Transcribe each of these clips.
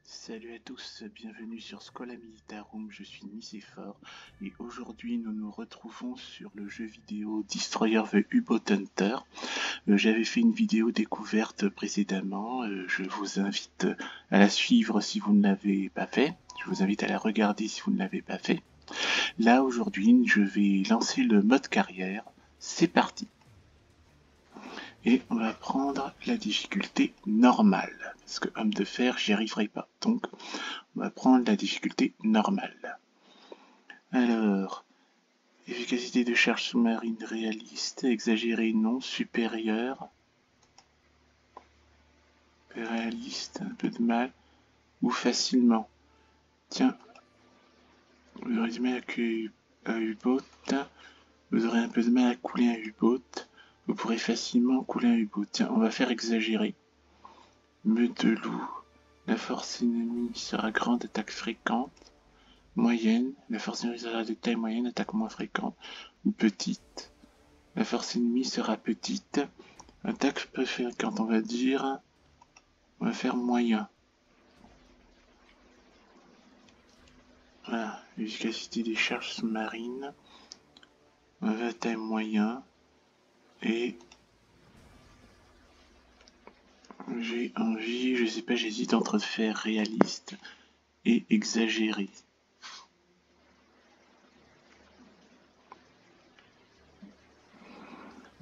Salut à tous, bienvenue sur Schola Militarum, je suis Nicéphore et aujourd'hui nous nous retrouvons sur le jeu vidéo Destroyer the U-Boat Hunter. J'avais fait une vidéo découverte précédemment, je vous invite à la suivre si vous ne l'avez pas fait, je vous invite à la regarder si vous ne l'avez pas fait. Là aujourd'hui je vais lancer le mode carrière, c'est parti! Et on va prendre la difficulté normale, parce que homme de fer, j'y arriverai pas. Donc, on va prendre la difficulté normale. Alors, efficacité de charge sous-marine réaliste, exagéré non, supérieur, réaliste, un peu de mal, ou facilement. Tiens, vous aurez du mal à un U-boat, vous aurez un peu de mal à couler un U-boat, vous pourrez facilement couler un U-boat. Tiens, on va faire exagérer. Meute de loup. La force ennemie sera grande, attaque fréquente. Moyenne. La force ennemie sera de taille moyenne, attaque moins fréquente. Ou petite. La force ennemie sera petite. Attaque peu fréquente, on va dire. On va faire moyen. Voilà. L'efficacité des charges sous-marines. On va taille moyen. Et j'ai envie, je sais pas, j'hésite entre faire réaliste et exagéré.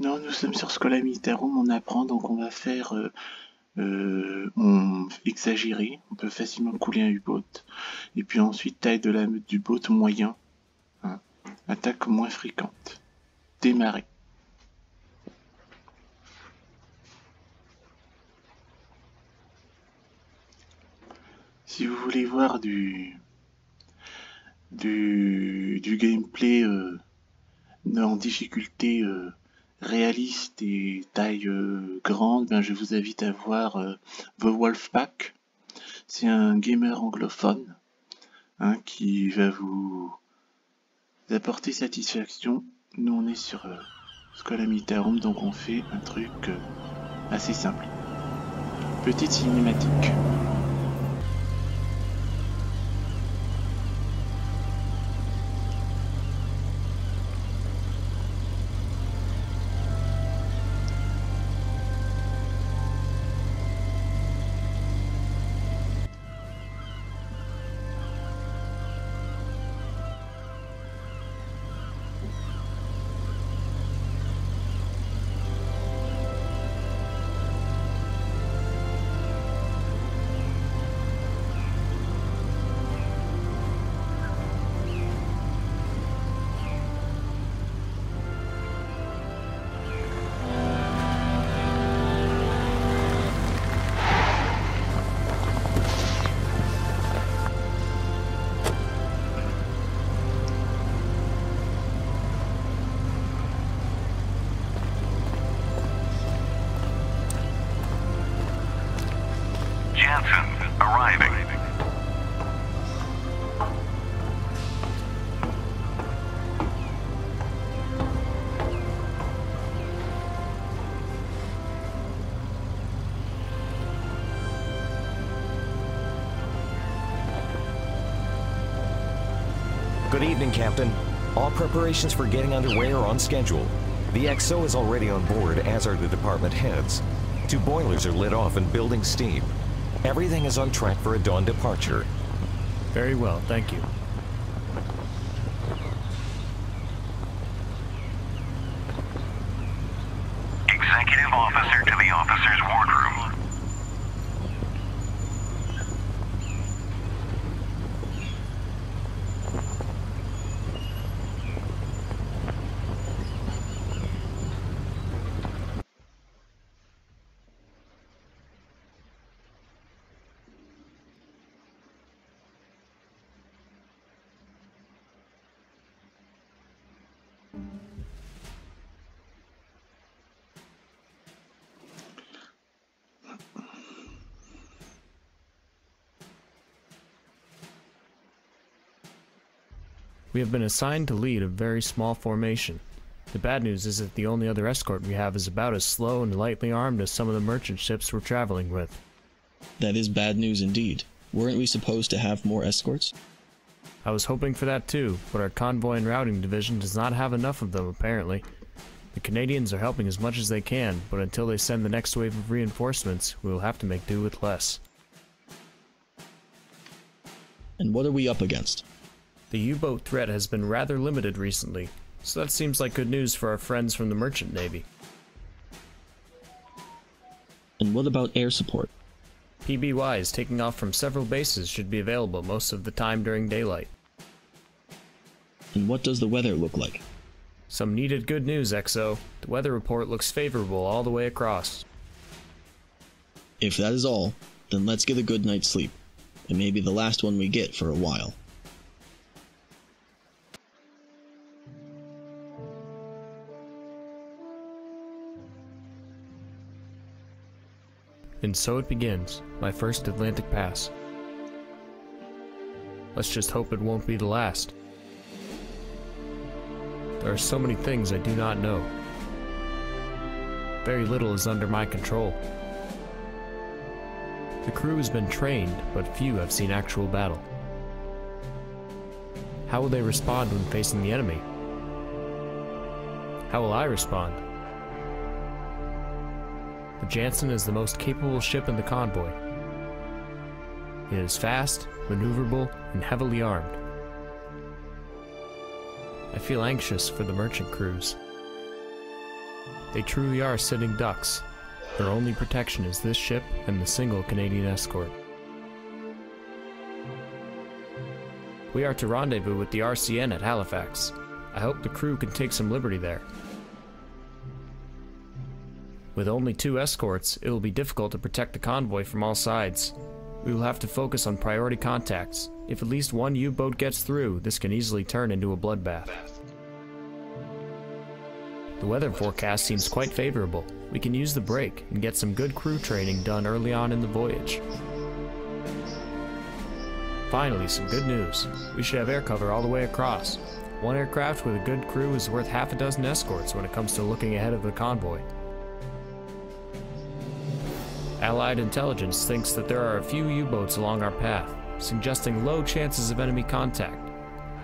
Non, nous sommes sur Schola Militarum, on apprend, donc on va faire exagérer. On peut facilement couler un U-boat. Et puis ensuite, taille de la meute du boat moyen. Hein. Attaque moins fréquente. Démarrer. Si vous voulez voir du gameplay en difficulté réaliste et taille grande, ben je vous invite à voir The Wolfpack. C'est un gamer anglophone qui va vous apporter satisfaction. Nous on est sur Schola Militarum, donc on fait un truc assez simple. Petite cinématique. Jansen, arriving. Good evening, Captain. All preparations for getting underway are on schedule. The XO is already on board, as are the department heads. 2 boilers are lit off and building steam. Everything is on track for a dawn departure. Very well, thank you. Executive officer to the officer's wardroom. We have been assigned to lead a very small formation. The bad news is that the only other escort we have is about as slow and lightly armed as some of the merchant ships we're traveling with. That is bad news indeed. Weren't we supposed to have more escorts? I was hoping for that too, but our convoy and routing division does not have enough of them apparently. The Canadians are helping as much as they can, but until they send the next wave of reinforcements, we will have to make do with less. And what are we up against? The U-boat threat has been rather limited recently, so that seems like good news for our friends from the Merchant Navy. And what about air support? PBYs taking off from several bases should be available most of the time during daylight. And what does the weather look like? Some needed good news, XO. The weather report looks favorable all the way across. If that is all, then let's get a good night's sleep. And maybe the last one we get for a while. And so it begins, my first Atlantic pass. Let's just hope it won't be the last. There are so many things I do not know. Very little is under my control. The crew has been trained, but few have seen actual battle. How will they respond when facing the enemy? How will I respond? The Jansen is the most capable ship in the convoy. It is fast, maneuverable, and heavily armed. I feel anxious for the merchant crews. They truly are sitting ducks. Their only protection is this ship and the single Canadian escort. We are to rendezvous with the RCN at Halifax. I hope the crew can take some liberty there. With only 2 escorts, it will be difficult to protect the convoy from all sides. We will have to focus on priority contacts. If at least one U-boat gets through, this can easily turn into a bloodbath. The weather forecast seems quite favorable. We can use the break and get some good crew training done early on in the voyage. Finally, some good news. We should have air cover all the way across. One aircraft with a good crew is worth half a dozen escorts when it comes to looking ahead of the convoy. Allied intelligence thinks that there are a few U-boats along our path, suggesting low chances of enemy contact.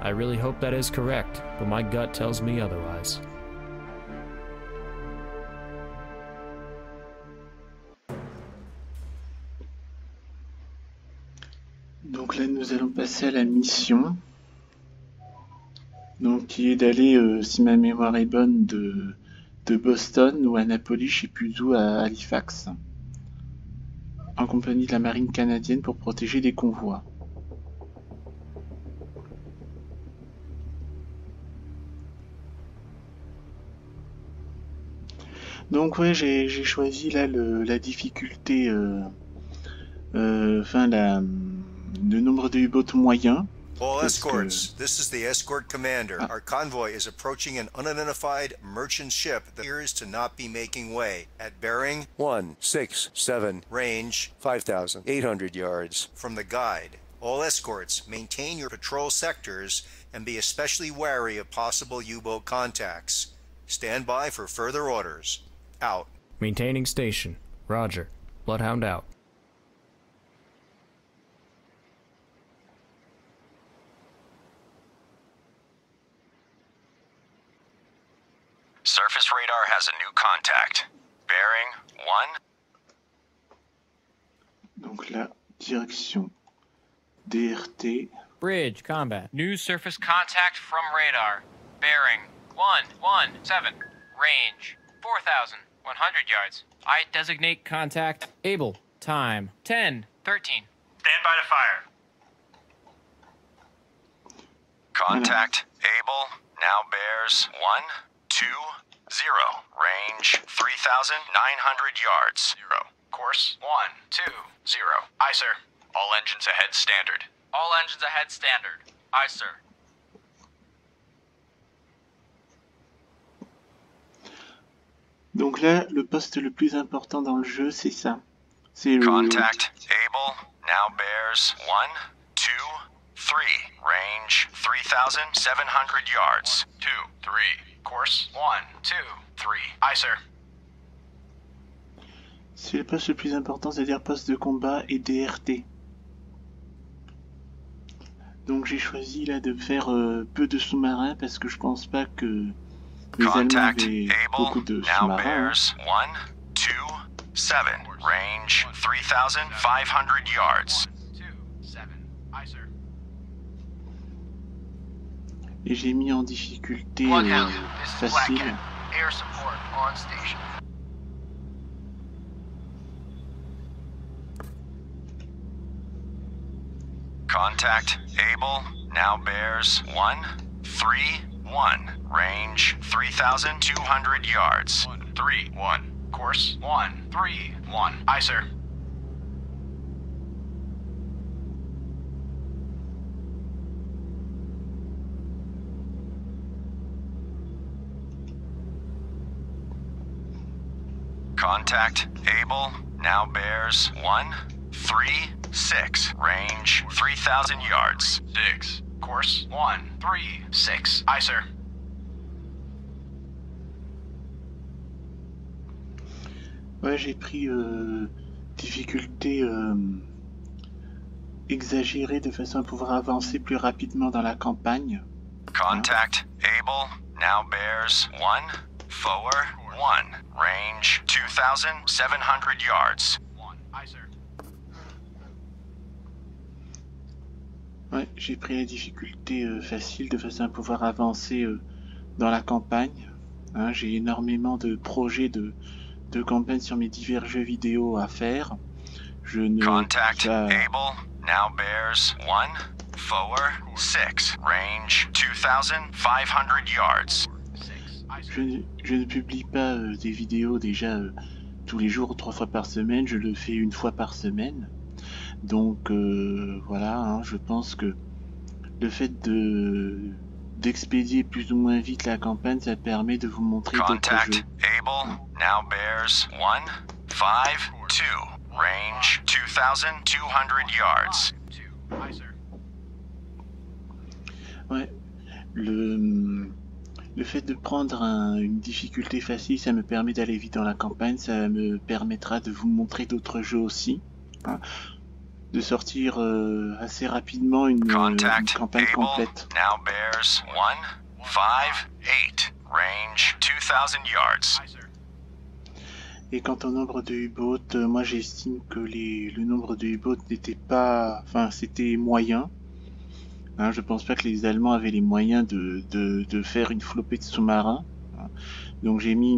I really hope that is correct, but my gut tells me otherwise. Donc là, nous allons passer à la mission. Donc, qui est d'aller, si ma mémoire est bonne, de Boston ou Annapolis, je sais plus où, à Halifax, en compagnie de la marine canadienne pour protéger des convois. Donc ouais, j'ai choisi là la difficulté, le nombre de U-boats moyen. All escorts, this is the escort commander. Our convoy is approaching an unidentified merchant ship that appears to not be making way at bearing 167 range 5,800 yards. from the guide. All escorts, maintain your patrol sectors and be especially wary of possible U-boat contacts. Stand by for further orders. Out. Maintaining station. Roger. Bloodhound out. Surface radar has a new contact. Bearing 1. Donc là, direction DRT. Bridge, combat. New surface contact from radar. Bearing 117. Range 4,100 yards. I designate Contact. Able. Time. 10. 13. Stand by to fire. Contact Able now bears 120. Range 3,900 yards. 0. Course 120. Aye, sir. All engines ahead standard. All engines ahead standard. Aye, sir. Donc là, le poste le plus important dans le jeu, c'est ça. C'est le... Contact Able now bears 123. Range 3,700 yards. 2, 3. Course 123. Aye, sir. C'est le poste le plus important, c'est-à-dire poste de combat et DRT. Donc j'ai choisi là de faire peu de sous-marins parce que je pense pas que les Allemands avaient beaucoup de sous-marins. 127, range 3,500 yards. Et j'ai mis en difficulté facile. Air support on station. Contact Able now bears 131, range 3,200 yards. 131, course 131. Aye, sir. Contact Able now bears 136, range 3,000 yards. 6, course 136. Aye, sir. Ouais, j'ai pris difficulté exagérée de façon à pouvoir avancer plus rapidement dans la campagne. Contact Able now bears 141, range 2,700 yards. Aye, sir. Ouais, j'ai pris la difficulté facile de façon à pouvoir avancer dans la campagne. Hein, j'ai énormément de projets de campagne sur mes divers jeux vidéo à faire. Je ne Contact Able now bears 146, range 2,500 yards. je ne publie pas des vidéos déjà tous les jours, 3 fois par semaine. Je le fais 1 fois par semaine. Donc voilà, hein, je pense que le fait d'expédier plus ou moins vite la campagne, ça permet de vous montrer d'autres jeux. Contact Able now bears 152, range 2,200 yards. Aye, sir. Ouais, le fait de prendre une difficulté facile, ça me permet d'aller vite dans la campagne, ça me permettra de vous montrer d'autres jeux aussi, hein, de sortir assez rapidement une campagne complète. Now bears 158, range 2,000 yards. Et quant au nombre de U-boats, moi j'estime que le nombre de U-boats n'était pas... Enfin, c'était moyen. Hein, je pense pas que les Allemands avaient les moyens de faire une flopée de sous-marins. Hein. Donc j'ai mis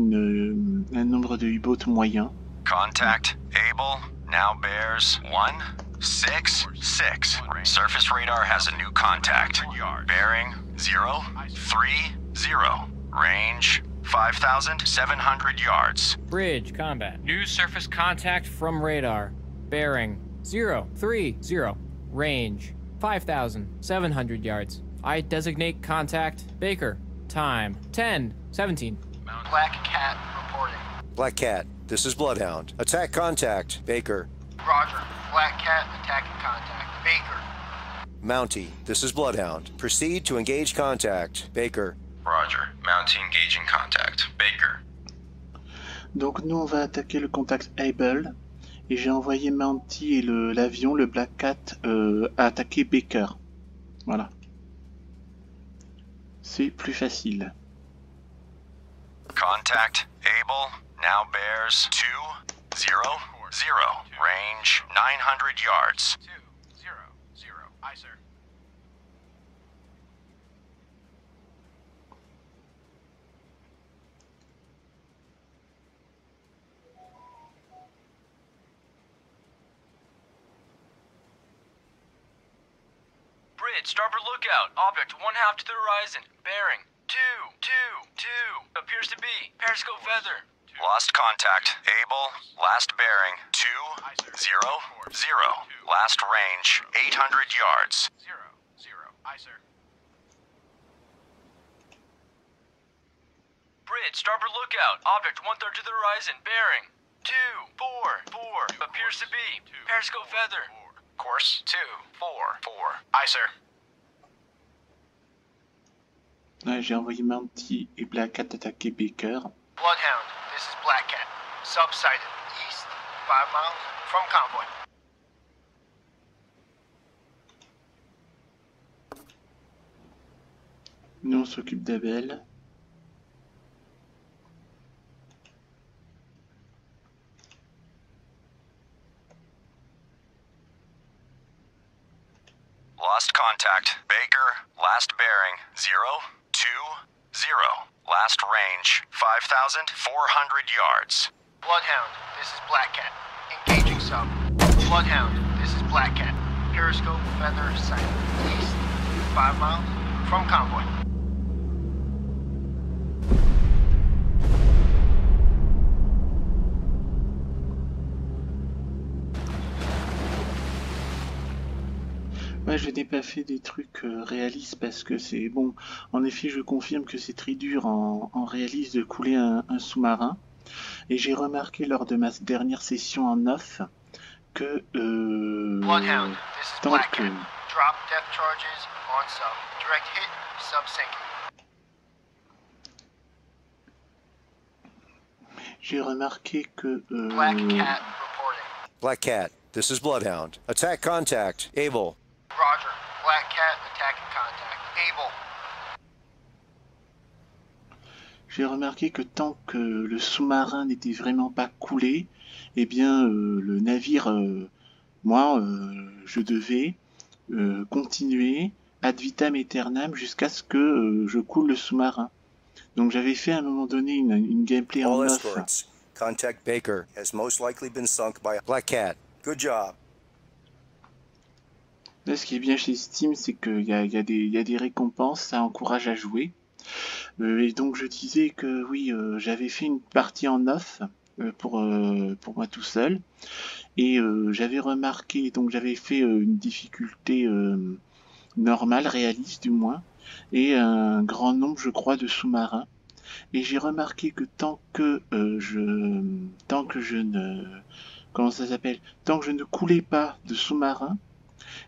un nombre de U-boats moyen. Contact Able now bears 166. Surface radar has a new contact. Bearing 030. Range 5,700 yards. Bridge combat. New surface contact from radar. Bearing 030. Range 5,700 yards. I designate contact Baker. Time 10:17. Black Cat reporting. Black Cat, this is Bloodhound. Attack contact, Baker. Roger. Black Cat attacking contact. Baker. Mountie, this is Bloodhound. Proceed to engage contact, Baker. Roger. Mountie engaging contact. Baker. Donc nous on va attaquer le contact Able. Et j'ai envoyé Mountie et l'avion, le Black Cat, à attaquer Baker. Voilà. C'est plus facile. Contact Able now bears 200. Range 900 yards. 200. Aye, sir. Bridge, starboard lookout. Object 1/2 to the horizon. Bearing 222. Appears to be periscope feather. Lost contact. Able. Last bearing 200. Last range 800 yards. 0. Aye, sir. Bridge, starboard lookout. Object 1/3 to the horizon. Bearing 244. Appears to be periscope feather. Course 244. Aye, sir. Ouais, j'ai envoyé Mountie et Black Cat attaquer Baker. Bloodhound, this is Black Cat. Subsided east, 5 miles from convoy. Nous on s'occupe d'Abel. Lost contact. Baker, last bearing 020. Last range 5,400 yards. Bloodhound, this is Black Cat. Engaging sub. Bloodhound, this is Black Cat. Periscope, feather, sight. East. 5 miles from convoy. Moi, je n'ai pas fait des trucs réalistes parce que c'est bon. En effet, je confirme que c'est très dur en réaliste de couler un sous-marin. Et j'ai remarqué lors de ma dernière session en off que Bloodhound, this is tant Black que Cat. Drop depth charges on sub. Direct hit, sub sinking. j'ai remarqué que Black Cat reporting. Black Cat, this is Bloodhound. Attack contact. Able. Roger. Black Cat attacking contact. Able. j'ai remarqué que tant que le sous-marin n'était vraiment pas coulé, eh bien le navire, je devais continuer ad vitam aeternam jusqu'à ce que je coule le sous-marin. Donc j'avais fait à un moment donné une gameplay en All off. escorts. Contact Baker has most likely been sunk by Black Cat. Good job. Là, ce qui est bien chez Steam, c'est qu'il y a des récompenses, ça encourage à jouer. Et donc je disais que oui, j'avais fait une partie en off pour moi tout seul. Et j'avais remarqué, donc j'avais fait une difficulté normale, réaliste du moins, et un grand nombre, je crois, de sous-marins. Et j'ai remarqué que tant que je ne, comment ça s'appelle, tant que je ne coulais pas de sous-marin,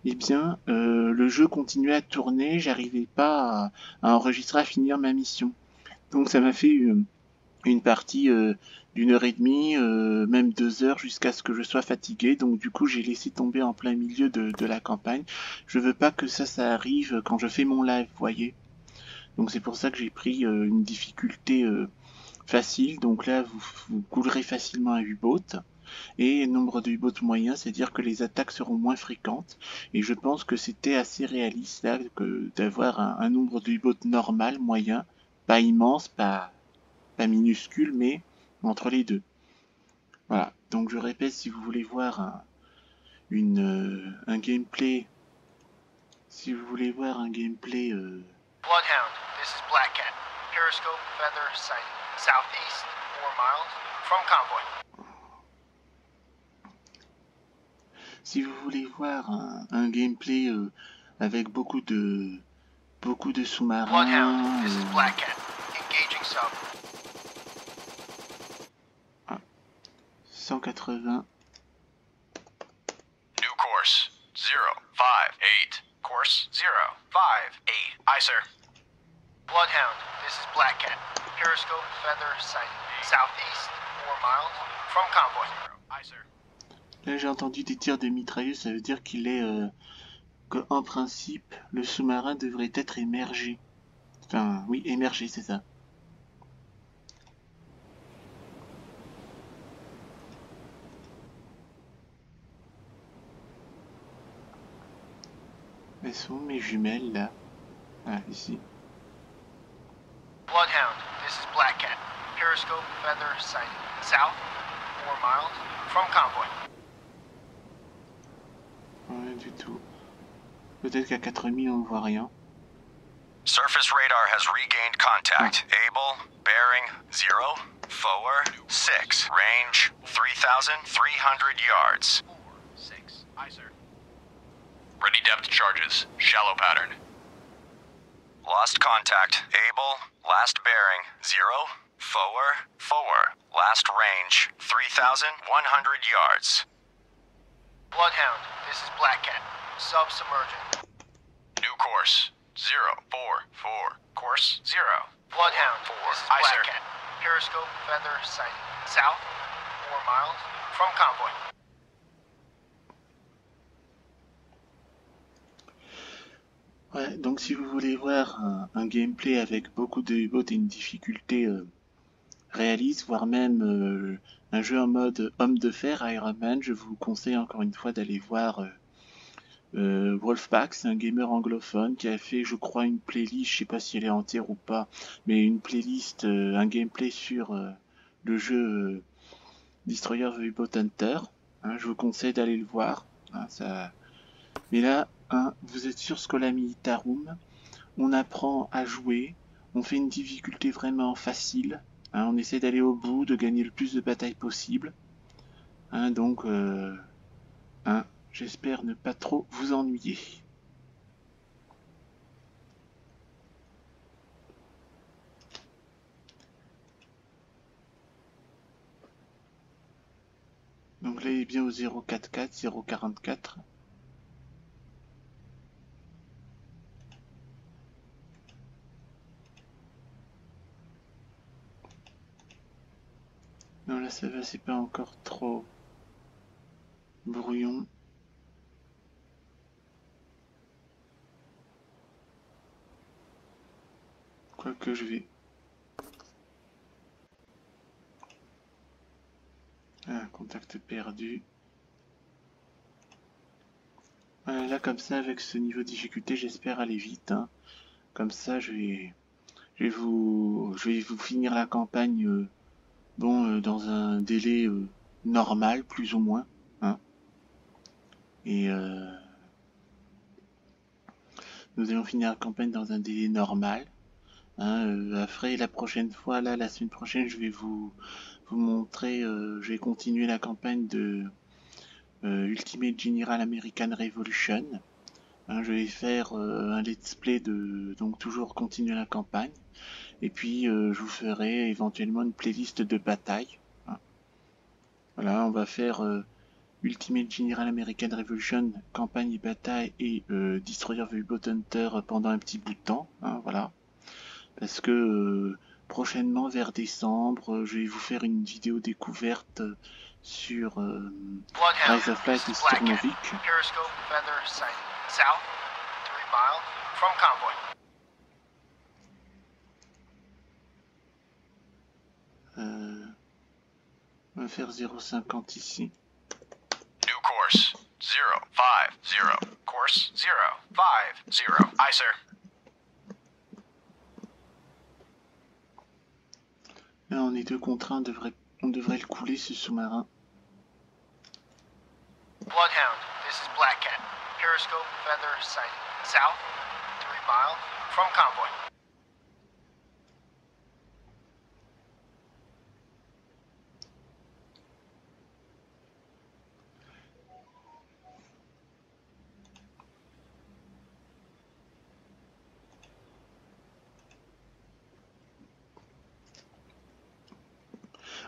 eh bien, le jeu continuait à tourner, j'arrivais pas à enregistrer, à finir ma mission. Donc ça m'a fait une partie d'1h30, même 2 heures, jusqu'à ce que je sois fatigué. Donc du coup, j'ai laissé tomber en plein milieu de la campagne. Je veux pas que ça arrive quand je fais mon live, vous voyez. Donc c'est pour ça que j'ai pris une difficulté facile. Donc là, vous coulerez facilement un U-boat. Et nombre de U-boats moyens, c'est-à-dire que les attaques seront moins fréquentes. Et je pense que c'était assez réaliste là, d'avoir un nombre de U-boats normal, moyen, pas immense, pas minuscule, mais entre les deux. Voilà. Donc je répète, si vous voulez voir un gameplay, Bloodhound, this is Black Cat. Periscope, feather, sight. Southeast, 4 miles from convoy. si vous voulez voir un gameplay avec beaucoup de sous-marins, Bloodhound, this is Black Cat. Engaging sub. 180. New course 058. Course 058. Aye, sir. Bloodhound, this is Black Cat. Periscope, feather, sight. Southeast, 4 miles from convoy. Aye, sir. Là j'ai entendu des tirs de mitrailleuse, ça veut dire qu'en principe le sous-marin devrait être émergé. Enfin oui, émergé, c'est ça. Elles sont où mes jumelles là? Ah, ici. Bloodhound, this is Black Cat. Periscope, feather, sight. South, 4 miles from convoy. Rien du tout. Peut-être qu'à 4000 on ne voit rien. Surface radar has regained contact. Able, bearing 046. Range 3,300 yards. 6. Aye, sir. Ready depth charges. Shallow pattern. Lost contact. Able, last bearing 044. Last range 3,100 yards. Bloodhound, this is Black Cat. Subsubmergent. New course 044. Course 0. Bloodhound, this is Aye, Black sir. Cat. Periscope, feather, sight. South, 4 miles from convoy. Ouais, donc si vous voulez voir un gameplay avec beaucoup de U-boats et une difficulté réaliste, voire même un jeu en mode homme de fer, Iron Man, je vous conseille encore une fois d'aller voir Wolfpack. C'est un gamer anglophone qui a fait, je crois, une playlist, je sais pas si elle est entière ou pas, mais une playlist, un gameplay sur le jeu Destroyer the U-Boat Hunter. Hein, je vous conseille d'aller le voir. Hein, ça... Mais là, hein, vous êtes sur Schola Militarum, on apprend à jouer, on fait une difficulté vraiment facile, hein, on essaie d'aller au bout, de gagner le plus de batailles possible. Hein, donc, hein, j'espère ne pas trop vous ennuyer. Donc là, il est bien au 044, 044. Non, là, ça va, c'est pas encore trop brouillon. Quoique je vais... Ah, contact perdu. Voilà, là, comme ça, avec ce niveau de difficulté, j'espère aller vite. Hein. Comme ça, je vais vous finir la campagne, dans un délai normal, plus ou moins. Hein. Et nous allons finir la campagne dans un délai normal. Hein, après, la prochaine fois, là, la semaine prochaine, je vais vous montrer, je vais continuer la campagne de Ultimate General American Revolution. Hein, je vais faire un let's play de, donc toujours continuer la campagne. Et puis, je vous ferai éventuellement une playlist de bataille. Hein. Voilà, on va faire Ultimate General American Revolution, campagne et bataille et Destroyer the U-Boat Hunter pendant un petit bout de temps. Hein, voilà. Parce que prochainement, vers décembre, je vais vous faire une vidéo découverte sur Rise of Light et Sturmovik. Periscope, Feather, sighting. South, 3 miles, from convoy. On va faire 0,50 ici. New course 050. Course 050. Aye, sir. Là, on est 2 contre 1, on devrait le couler ce sous-marin. Bloodhound, this is Black Cat. Periscope, Feather, sighting. South, 3 miles, from convoy.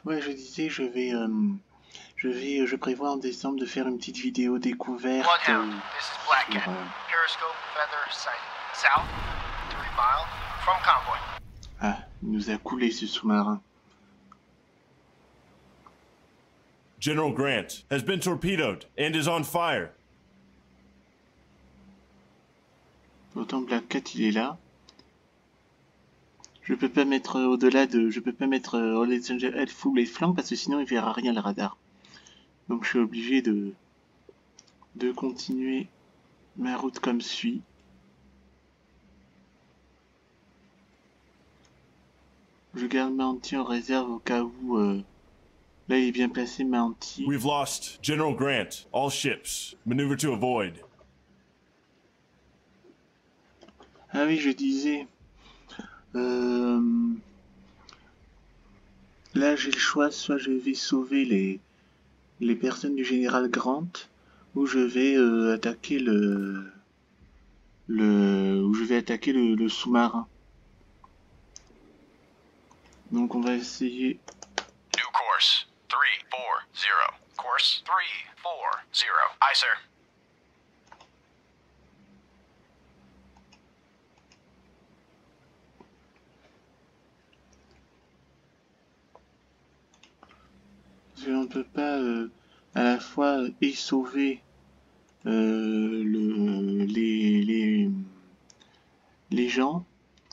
Ouais, je disais, je prévois en décembre de faire une petite vidéo découverte Bloodhound, this is Black Cat. sur, Periscope, Feather, sighting. South, 3 miles, from convoy. Ah, il nous a coulé ce sous-marin. General Grant has been torpedoed and is on fire. Autant Black Cat, il est là. Je peux pas mettre au-delà de... Je peux pas mettre Horizontal Head full les flancs parce que sinon il verra rien le radar. Donc je suis obligé de continuer ma route comme suit. Je garde Mounty en réserve au cas où... Là il est bien placé Mounty. We've lost General Grant. All ships. Maneuver to avoid. Ah oui, je disais... Là j'ai le choix, soit je vais sauver les personnes du général Grant, ou je vais attaquer le sous-marin. Donc on va essayer. New course 340. Course 340. Aye, sir. Parce qu'on ne peut pas à la fois et sauver les gens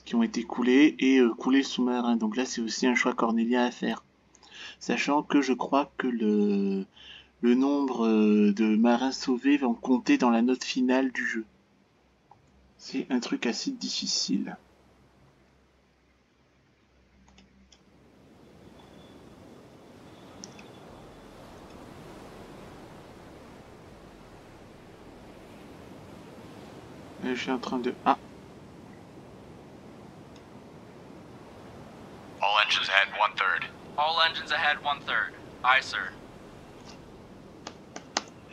qui ont été coulés et couler le sous-marin. Donc là, c'est aussi un choix cornélien à faire. Sachant que je crois que le nombre de marins sauvés va en compter dans la note finale du jeu. C'est un truc assez difficile. Je suis en train de... Ah. All engines ahead 1/3. All engines ahead 1/3. Aye, sir.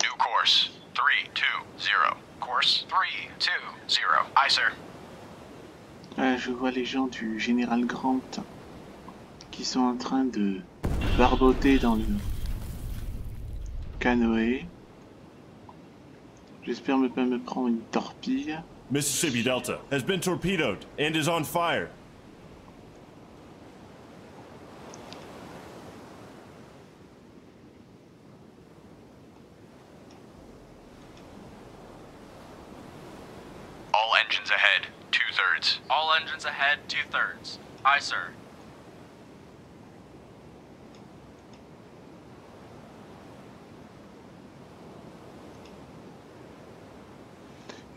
New course 320. Course 320. Aye, sir. Je vois les gens du Général Grant qui sont en train de barboter dans le canoë. J'espère ne pas me prendre une torpille. Mississippi Delta has been torpedoed and is on fire. All engines ahead 2/3. All engines ahead 2/3. Aye, sir.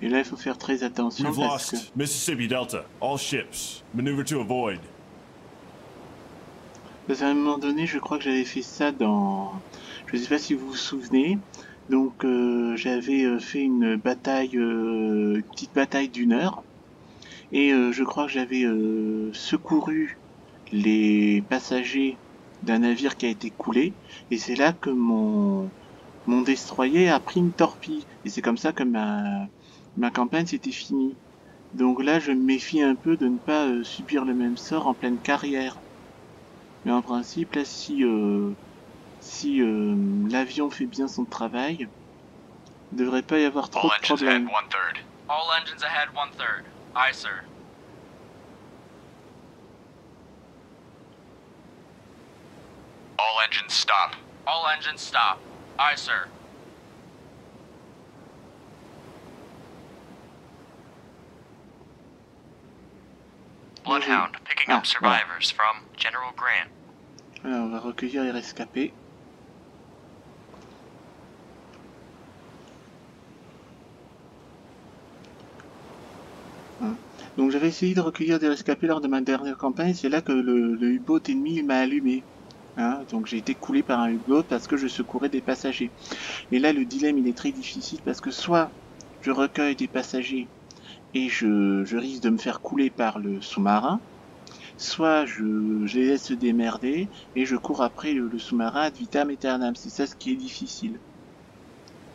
Et là, il faut faire très attention We've parce que... lost Mississippi Delta. All ships, maneuver to avoid. Parce qu'à un moment donné, je crois que j'avais fait ça dans... Je sais pas si vous vous souvenez. Donc, j'avais fait une bataille, une petite bataille d'1 heure. Et je crois que j'avais secouru les passagers d'un navire qui a été coulé. Et c'est là que mon destroyer a pris une torpille. Et c'est comme ça que ma campagne s'était finie. Donc là, je me méfie un peu de ne pas subir le même sort en pleine carrière. Mais en principe, là, si l'avion fait bien son travail, il ne devrait pas y avoir trop de problèmes. All engines ahead 1/3. Aye, sir. All engines stop. All engines stop. Aye, sir. Bloodhound, picking up survivors from General Grant. Alors, on va recueillir les rescapés. Donc j'avais essayé de recueillir des rescapés lors de ma dernière campagne, c'est là que le U-boat ennemi m'a allumé. Donc j'ai été coulé par un U-boat parce que je secourais des passagers. Et là le dilemme il est très difficile parce que soit je recueille des passagers et je risque de me faire couler par le sous-marin, soit je les laisse se démerder et je cours après le sous-marin ad vitam aeternam. C'est ça ce qui est difficile.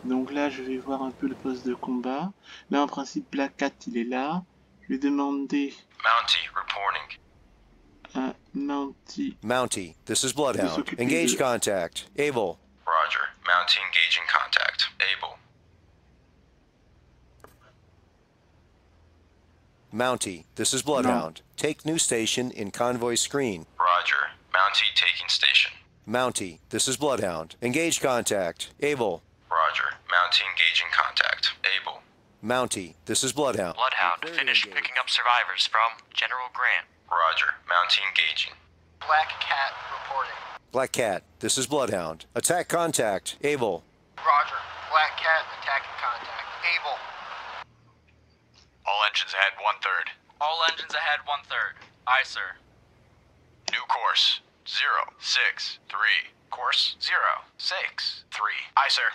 Donc là je vais voir un peu le poste de combat. Là en principe Black Cat il est là. Je vais demander Mountie reporting. à Mountie. Mountie, this is Bloodhound. Engage contact. Able. Roger. Mountie engaging contact. Able. Mountie, this is Bloodhound. Take new station in convoy screen. Roger. Mountie taking station. Mountie, this is Bloodhound. Engage contact. Able. Roger. Mountie engaging contact. Able. Mountie, this is Bloodhound. Bloodhound, finish picking up survivors from General Grant. Roger. Mountie engaging. Black Cat reporting. Black Cat, this is Bloodhound. Attack contact. Able. Roger. Black Cat attacking contact. Able. All engines ahead 1/3. All engines ahead 1/3. Aye, sir. New course 063. Course 063. Aye, sir.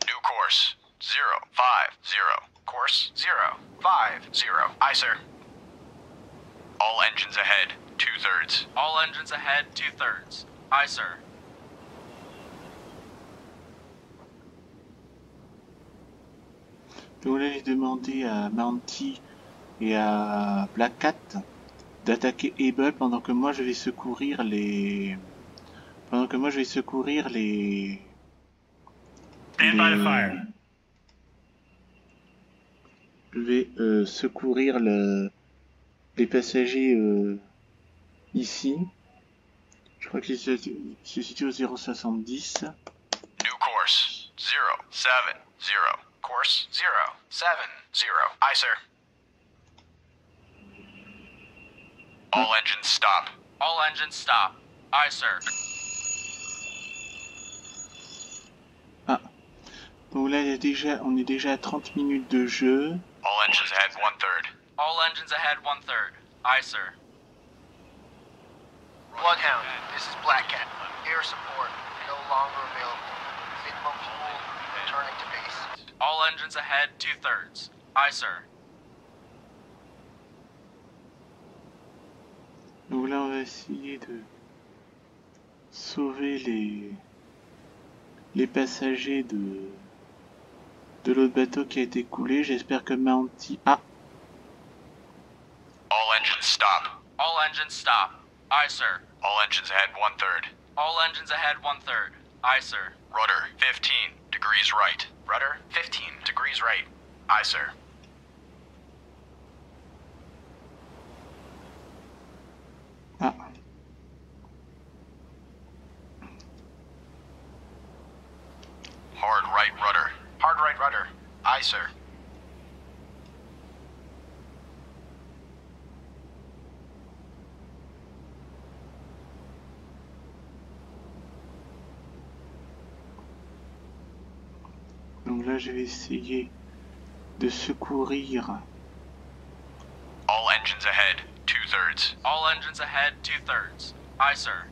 New course 050. Course 050. Aye, sir. All engines ahead 2/3. All engines ahead 2/3. Aye, sir. Donc là j'ai demandé à Mountie et à Black Cat d'attaquer Able pendant que moi je vais secourir les... Stand by the fire. Je vais secourir les passagers ici. Je crois qu'ils se situent au 070. New course 070. Course 070. Aye, sir. All engines stop. All engines stop. Aye, sir. Ah. Donc là, on est déjà à 30 minutes de jeu. All engines ahead 1/3. All engines ahead 1/3. Aye, sir. Bloodhound, this is Black Cat. Air support no longer available. Minimum fuel, returning to base. All engines ahead 2/3. Aye, sir. Donc là, on va essayer de sauver les passagers de l'autre bateau qui a été coulé. J'espère que Mounty... Ah! All engines stop. All engines stop. Aye, sir. All engines ahead 1/3. All engines ahead 1/3. Aye, sir. Rudder 15 degrees right. Rudder 15 degrees right. Aye, sir. Ah. Hard right rudder. Hard right rudder. Aye, sir. Donc là, je vais essayer de secourir. All engines ahead 2/3. All engines ahead 2/3. Aye, sir.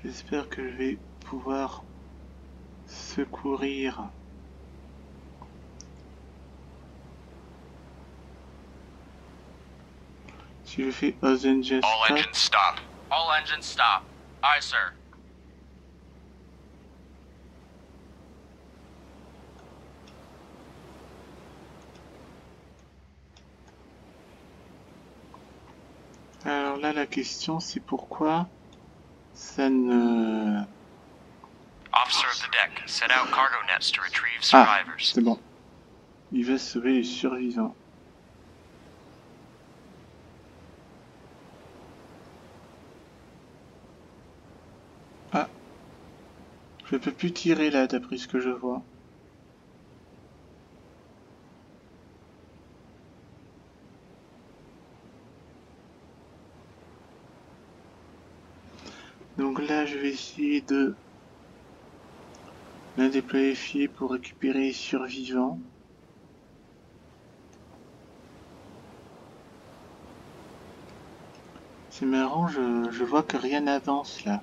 J'espère que je vais pouvoir secourir. Si je fais All engines All engines stop. All engines stop. Aye, sir. Alors là, la question, c'est pourquoi ça ne... Officer of the deck, set out cargo nets to retrieve Ah, survivors. c'est bon. Il va sauver les survivants. Ah. Je peux plus tirer là, d'après ce que je vois. Donc là, je vais essayer de la déployer pour récupérer les survivants. C'est marrant, je vois que rien n'avance là.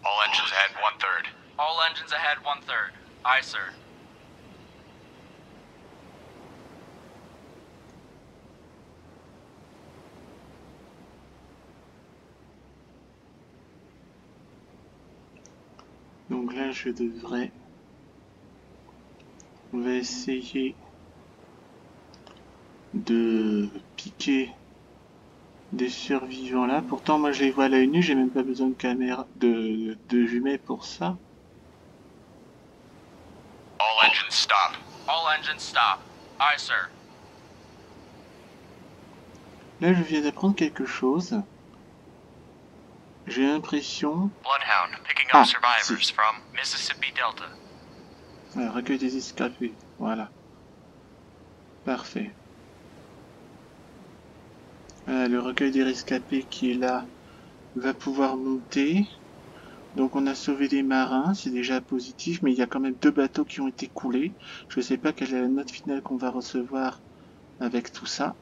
All engines ahead 1/3. All engines ahead 1/3. Aye, sir. Donc là, je devrais... On va essayer de piquer des survivants là. Pourtant, moi, je les vois à l'œil nu, j'ai même pas besoin de caméra, de jumelles pour ça. All engines stop. All engines stop. Aye, sir. Là, je viens d'apprendre quelque chose. J'ai l'impression... Bloodhound, picking Ah, up survivors si. from Mississippi Delta. Ouais, recueil des escapés, voilà. Parfait. Voilà, le recueil des rescapés qui est là va pouvoir monter. Donc on a sauvé des marins, c'est déjà positif, mais il y a quand même 2 bateaux qui ont été coulés. Je ne sais pas quelle est la note finale qu'on va recevoir avec tout ça.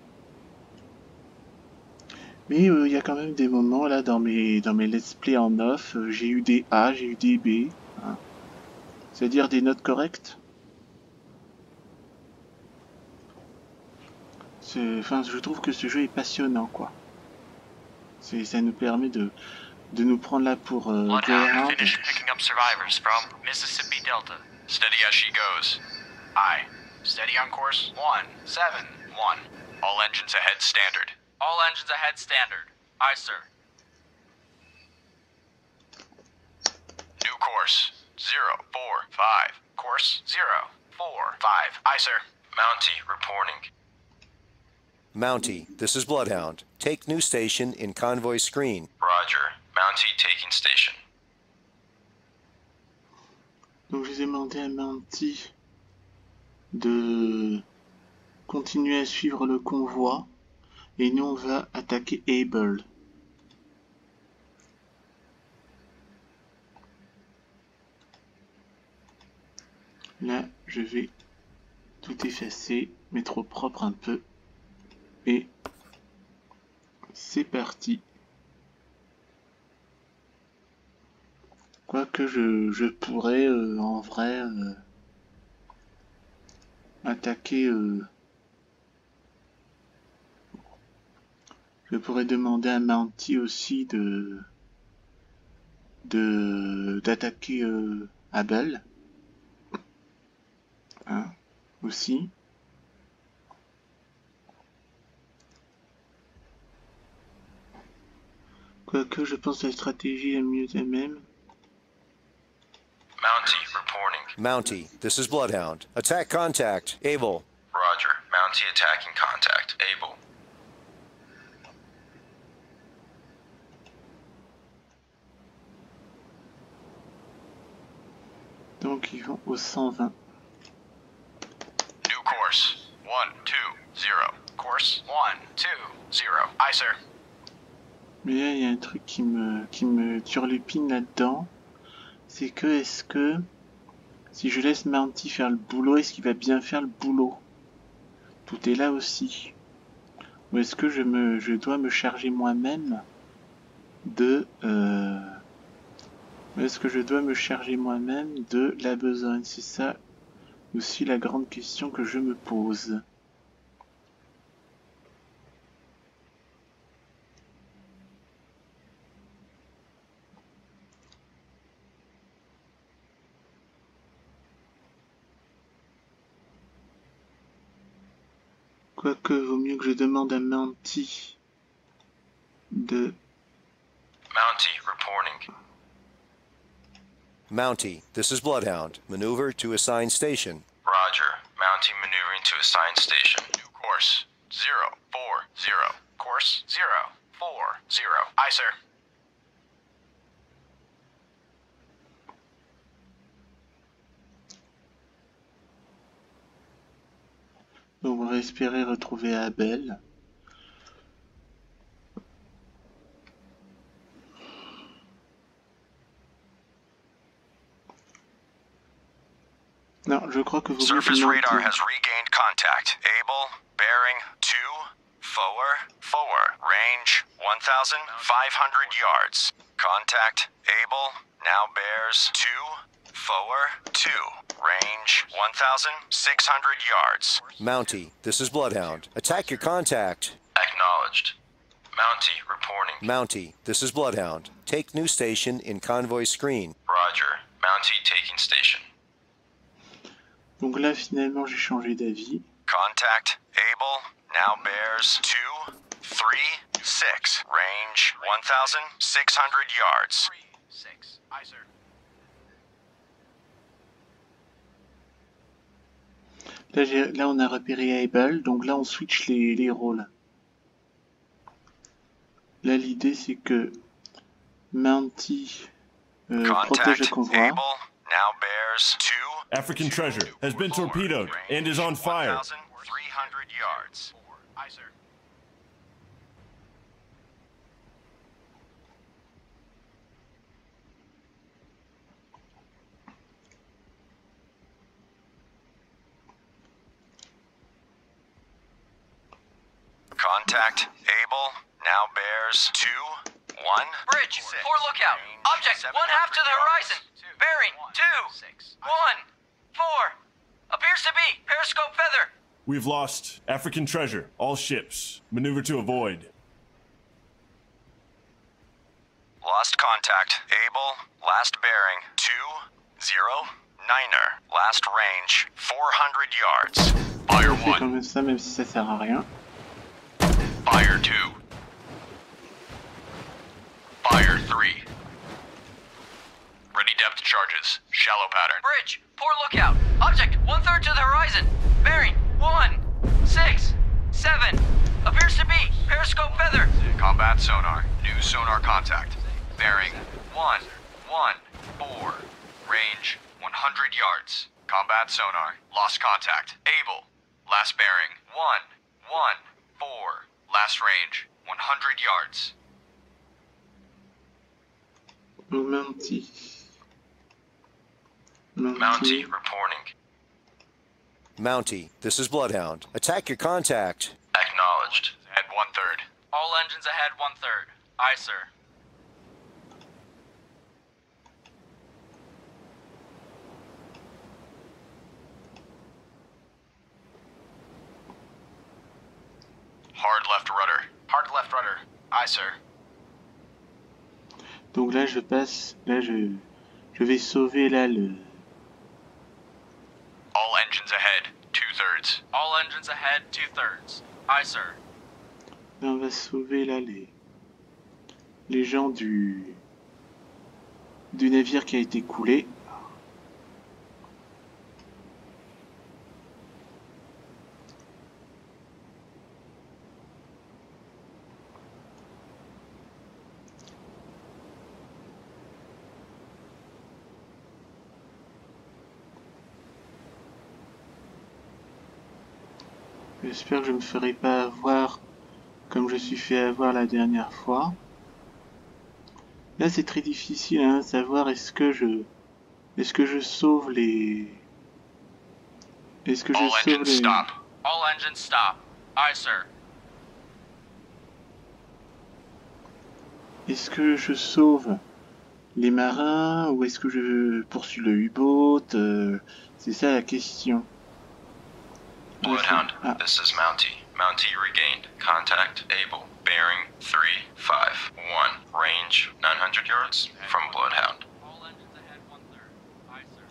Mais il y a quand même des moments là dans mes let's play en off, j'ai eu des A, j'ai eu des B, hein. C'est-à-dire des notes correctes. Enfin, je trouve que ce jeu est passionnant, quoi. Ça nous permet de nous prendre là pour Bloodhound, Greyhound. finish picking up survivors from Mississippi Delta. Steady as she goes. Aye. Steady on course. 171. All engines ahead standard. All engines ahead standard. Aye, sir. New course 045. Course 045. Aye, sir. Mountie reporting. Mountie, this is Bloodhound. Take new station in convoy screen. Roger. Mountie taking station. Donc j'ai demandé à Mounty de continuer à suivre le convoi. Et nous on va attaquer Able. Là je vais tout effacer, mettre au propre un peu. Et c'est parti. Quoique je pourrais en vrai attaquer... Je pourrais demander à Mounty aussi d'attaquer Able. Hein, aussi. Quoique je pense que la stratégie est mieux elle-même. Mounty reporting. Mounty, this is Bloodhound. Attack contact. Able. Roger. Mounty attacking contact. Able. Donc ils vont au 120. New course. 120. Course 120. Aye, sir. Mais là, il y a un truc qui me turlupine là-dedans. C'est que, est-ce que, si je laisse Mounty faire le boulot, est-ce qu'il va bien faire le boulot? Tout est là aussi. Ou est-ce que je dois me charger moi-même de... Est-ce que je dois me charger moi-même de la besogne? C'est ça aussi la grande question que je me pose. Quoique, vaut mieux que je demande à Mounty de... Mounty reporting. Mounty, this is Bloodhound. Maneuver to assigned station. Roger. Mounty maneuvering to assigned station. New course 040. Course 040. Aye, sir. Donc on va espérer retrouver Able. Non, je crois que vous... Surface radar has regained contact. Able, bearing 2, forward, range 1,500 yards. Contact, Able, now bears 2, forward, 2, range 1,600 yards. Mounty, this is Bloodhound. Attack your contact. Acknowledged. Mounty reporting. Mounty, this is Bloodhound. Take new station in convoy screen. Roger. Mounty taking station. Donc là, finalement, j'ai changé d'avis. Contact, Able, now bears 2, 3, 6, range 1,600 yards. 3, 6, aye, sir. Là, on a repéré Able, donc là, on switch les rôles. Là, l'idée, c'est que Mounty protège le convoi. Able, now bears 2. African treasure has been torpedoed and is on fire. 1,300 yards. Aye, sir. Contact, Able, now bears 2, 1. Bridge, poor lookout. Object, 1/2 to the horizon. Bearing, 2, 1, 4. Appears to be periscope feather. We've lost African treasure. All ships. Maneuver to avoid. Lost contact. Able. Last bearing. 209er. Last range. 400 yards. Fire On fait 1. comme ça, même si ça sert à rien. Fire 2. Fire 3. Ready depth charges. Shallow pattern. Bridge, poor lookout. Object, 1/3 to the horizon. Bearing, 1, 6, 7. Appears to be periscope feather. Combat sonar. New sonar contact. Bearing 1, 1, 4. Range 100 yards. Combat sonar. Lost contact. Able. Last bearing. 114. Last range. 100 yards. Mountie reporting. Mountie, this is Bloodhound. Attack your contact. Acknowledged. At 1/3. All engines ahead 1/3. Aye, sir. Hard left rudder. Hard left rudder. Aye, sir. Donc là je passe, là je vais sauver là le... All engines ahead 2/3. All engines ahead 2/3. Aye, sir. Là on va sauver là les gens du navire qui a été coulé. J'espère que je me ferai pas avoir comme je suis fait avoir la dernière fois. Là c'est très difficile à savoir est-ce que je sauve les... Est-ce que je sauve les... Stop. All engines stop. Aye, sir. Est-ce que je sauve les marins ou est-ce que je poursuis le U-boat? C'est ça la question. Bloodhound, this is Mountie. Mountie regained. Contact able. Bearing 351. Range 900 yards from Bloodhound. All engines ahead 1/3. Aye, sir.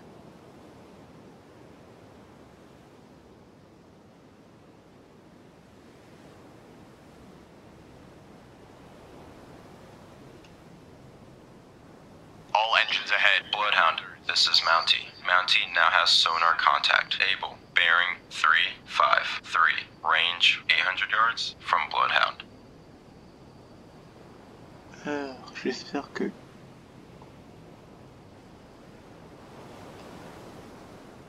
All engines ahead. Bloodhound, this is Mountie. Mountie now has sonar contact able. Bearing 353. Range 800 yards from Bloodhound. Alors, j'espère que...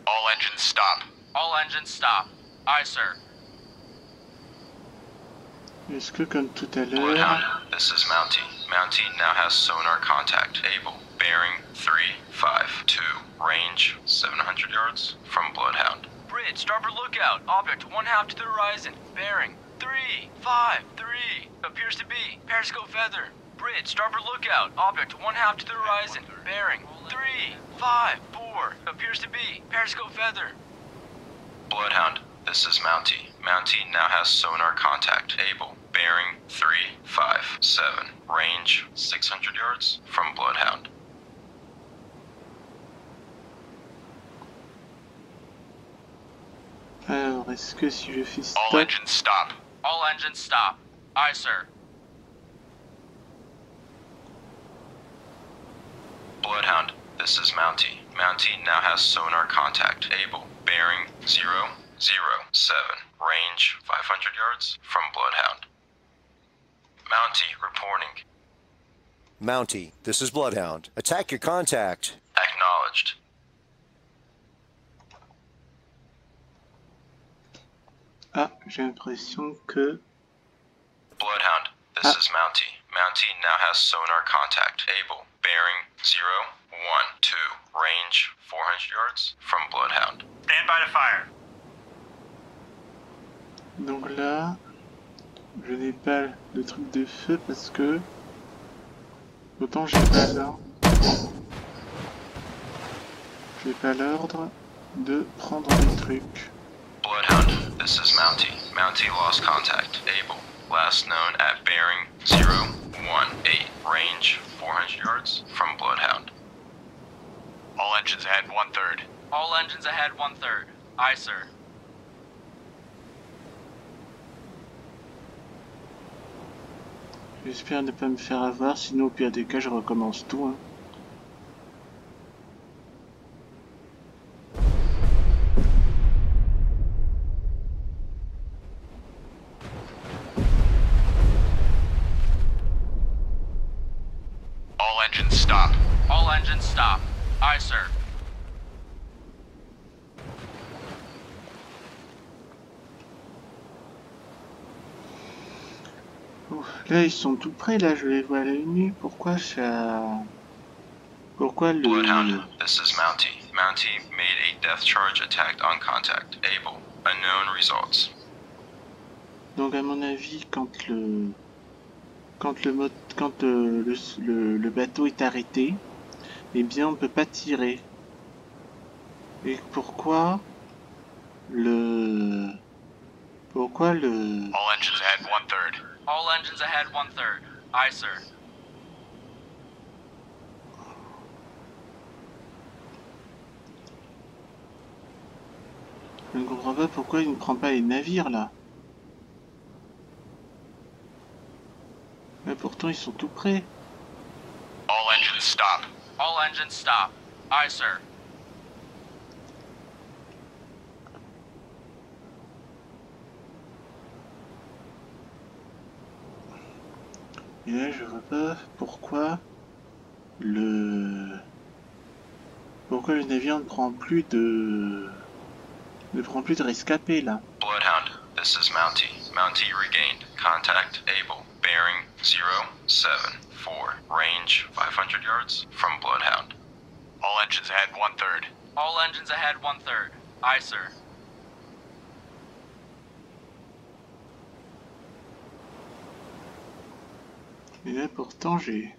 All engines stop. All engines stop. Aye, sir. Est-ce que comme tout à l'heure... Bloodhound, this is Mountie. Mountie now has sonar contact able. Bearing 352. Range 700 yards from Bloodhound. Bridge, starboard lookout. Object 1/2 to the horizon. Bearing 353. Appears to be periscope feather. Bridge, starboard lookout. Object 1/2 to the horizon. Bearing 354. Appears to be periscope feather. Bloodhound, this is Mountie. Mountie now has sonar contact able. Bearing 357. Range 600 yards from Bloodhound. Alors, est-ce que si je fais stop... All engines stop. All engines stop. Aye, sir. Bloodhound, this is Mountie. Mountie now has sonar contact able. Bearing 007. Range 500 yards from Bloodhound. Mountie reporting. Mountie, this is Bloodhound. Attack your contact. Acknowledged. Ah, j'ai l'impression que... Bloodhound, this is Mountie. Mountie now has sonar contact able. Bearing 012. Range 400 yards from Bloodhound. Stand by to fire. Donc là, je n'ai pas le truc de feu parce que... Autant j'ai pas l'ordre de prendre les trucs. Bloodhound, this is Mountie. Mountie lost contact. Able. Last known at bearing 018. Range 400 yards from Bloodhound. All engines ahead 1/3. All engines ahead 1/3. Aye, sir. J'espère ne pas me faire avoir, sinon au pire des cas je recommence tout. Hein. All engines stop. All engines stop. Aye, sir. Ouh, là ils sont tout près, là je les vois à l'œil nu. Pourquoi ça... Pourquoi le... Bloodhound, this is Mountie. Mountie made a death charge attack on contact. Able. Unknown results. Donc à mon avis, quand le bateau est arrêté, eh bien on peut pas tirer. Et pourquoi le... All engines ahead 1/3. All engines ahead 1/3. Aye, sir. Je ne comprends pas pourquoi il ne prend pas les navires là. Mais pourtant ils sont tout près. All engines stop. All engines stop. Aye, sir. Et là je vois pas pourquoi le navire ne prend plus de rescapés là. Bloodhound, this is Mountie. Mountie regained. Contact able. Bearing 074. Range 500 yards from Bloodhound. All engines ahead 1/3. All engines ahead 1/3. Aye, sir. Et là pourtant j'ai...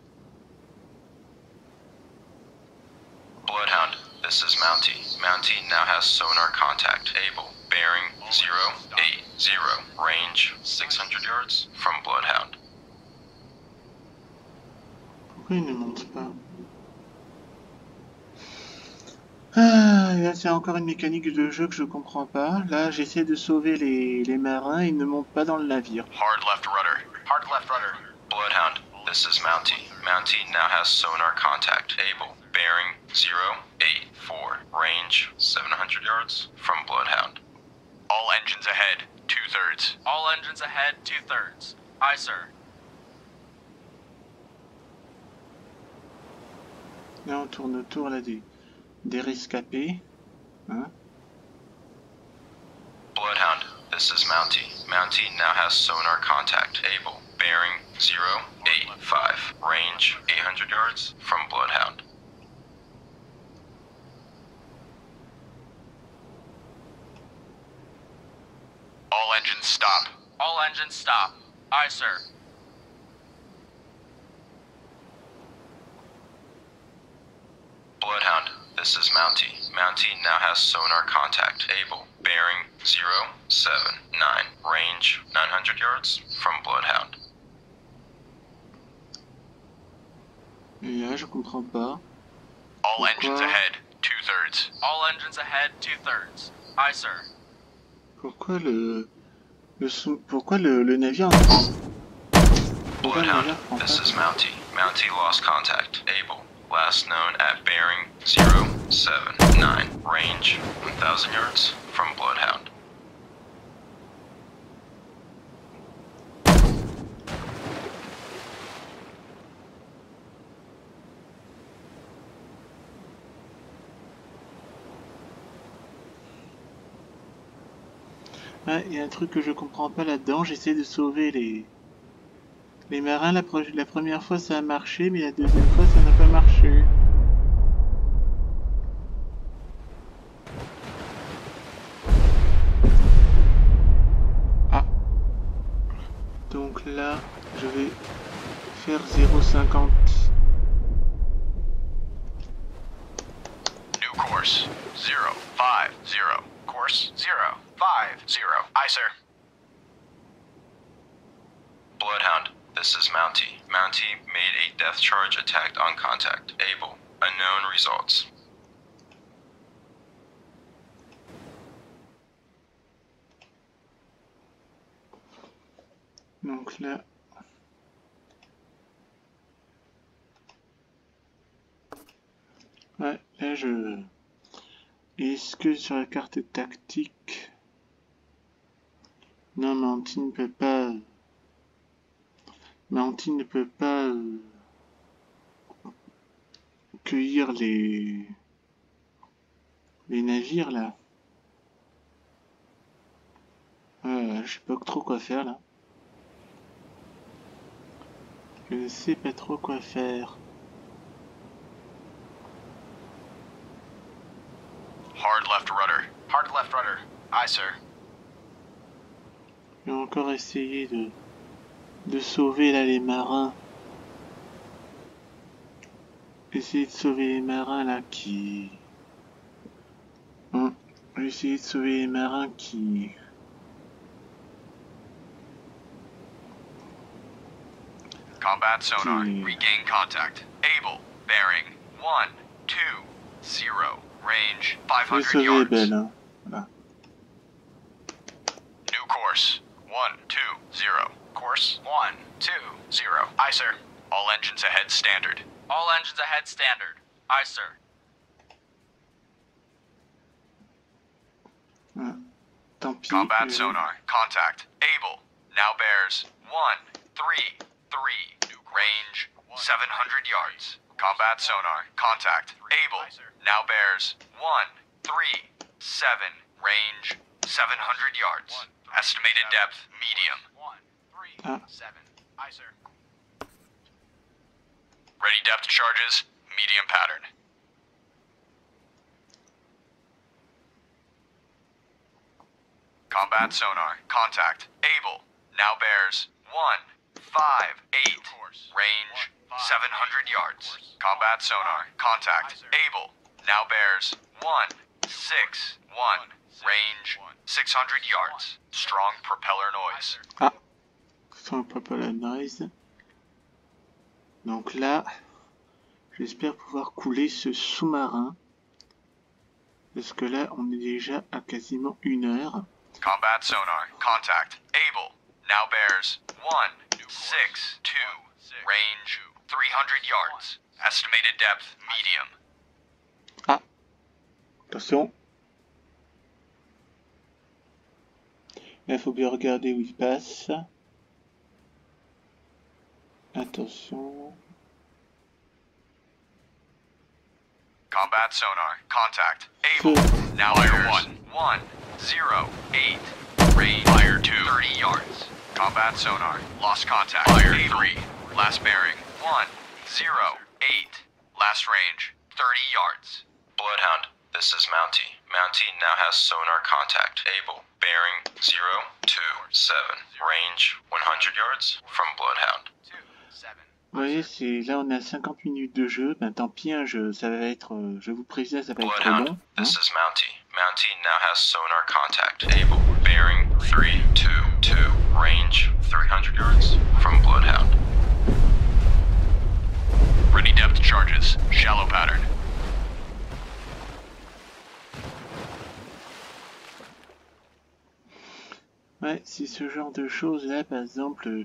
Bloodhound, this is Mountie. Mountie now has sonar contact. Able. Bearing 080. Range 600 yards from Bloodhound. Pourquoi il ne monte pas? Ah, là c'est encore une mécanique de jeu que je comprends pas. Là j'essaie de sauver les marins et ils ne montent pas dans le navire. Hard left rudder. Hard left rudder. Bloodhound, this is Mountie. Mountie now has sonar contact. Able. Bearing 084. Range 700 yards from Bloodhound. All engines ahead 2/3. All engines ahead 2/3. Aye, sir. Là on tourne autour là des rescapés. Hein? Bloodhound, this is Mountie. Mountie now has sonar contact. Able. Bearing 085. Range 800 yards from Bloodhound. All engines stop. All engines stop. Aye, sir. Bloodhound, this is Mountie. Mountie now has sonar contact. Able. Bearing 079. Range 900 yards from Bloodhound. Et là je comprends pas. All engines ahead 2/3. All engines ahead 2/3. Aye, sir. Pourquoi pourquoi le navire ne prend... Pourquoi le Bloodhound, navire prend this pas? is Mountie. Mountie lost contact. Able. Last known at bearing 079. Range 1,000 yards from Bloodhound. Ouais, il y a un truc que je comprends pas là-dedans. J'essaie de sauver les marins. La première fois ça a marché, mais la deuxième fois ça n'a pas marché. Ah. Donc là, je vais faire 0,50. New course 050. Course 050. Aye, sir. Bloodhound, this is Mountie. Mountie made a death charge attack on contact. Able. Unknown results. Donc là... Ouais, là je... Est-ce que sur la carte tactique... Non, Mountie ne peut pas... Mountie ne peut pas... cueillir les navires là. Je sais pas trop quoi faire là. Je ne sais pas trop quoi faire. Hard left rudder. Hard left rudder. Aye, sir. Je vais encore essayer de sauver là les marins. Essayer de sauver les marins là qui... Je vais essayer de sauver les marins qui... Combat sonar. Regain contact. Able. Bearing 1, 2, 0. Range Je vais 500 sauver yards. Belle, hein. Voilà. New course. 1, 2, 0. Course 1, 2, 0. Aye, sir. All engines ahead standard. All engines ahead standard. Aye, sir. Tant pis. Combat sonar. Contact. Able. Now bears 1, 3, 3. New range 700 yards. Combat sonar. Contact. Able. Now bears 1, 3, 7. Range 700 yards. Estimated depth medium. 1, 3, 7. Aye, sir. Ready depth charges. Medium pattern. Combat sonar. Contact. Able. Now bears 1, 5, 8. Range 700 yards. Combat sonar. Contact. Able. Now bears 1, 6, 1. Range 600 yards. Strong propeller noise. Ah, sans propeller noise. Donc là, j'espère pouvoir couler ce sous-marin. Parce que là, on est déjà à quasiment 1 heure. Combat sonar. Contact. Able. Now bears 1, 6, 2. Range 300 yards. Estimated depth medium. Ah, attention. Là, il faut bien regarder où il passe. Attention. Combat sonar. Contact. Able. Now fire 1, 1, 0, 8. Range fire 2, 30 yards. Combat sonar. Lost contact. Fire 3. Last bearing 1, 0, 8. Last range 30 yards. Bloodhound. This is Mountie. Mountie now has sonar contact. Able. Bearing 0, 2, 7. Range 100 yards from Bloodhound. Vous voyez, là on est à 50 minutes de jeu. Ben tant pis, hein, ça va être, je vous préviens, ça va être trop long. Bloodhound. This is Mountie. Mountie now has sonar contact. Able. Bearing 3, 2, 2. Range 300 yards from Bloodhound. Ready depth charges. Shallow pattern. Ouais, c'est ce genre de choses là, par exemple,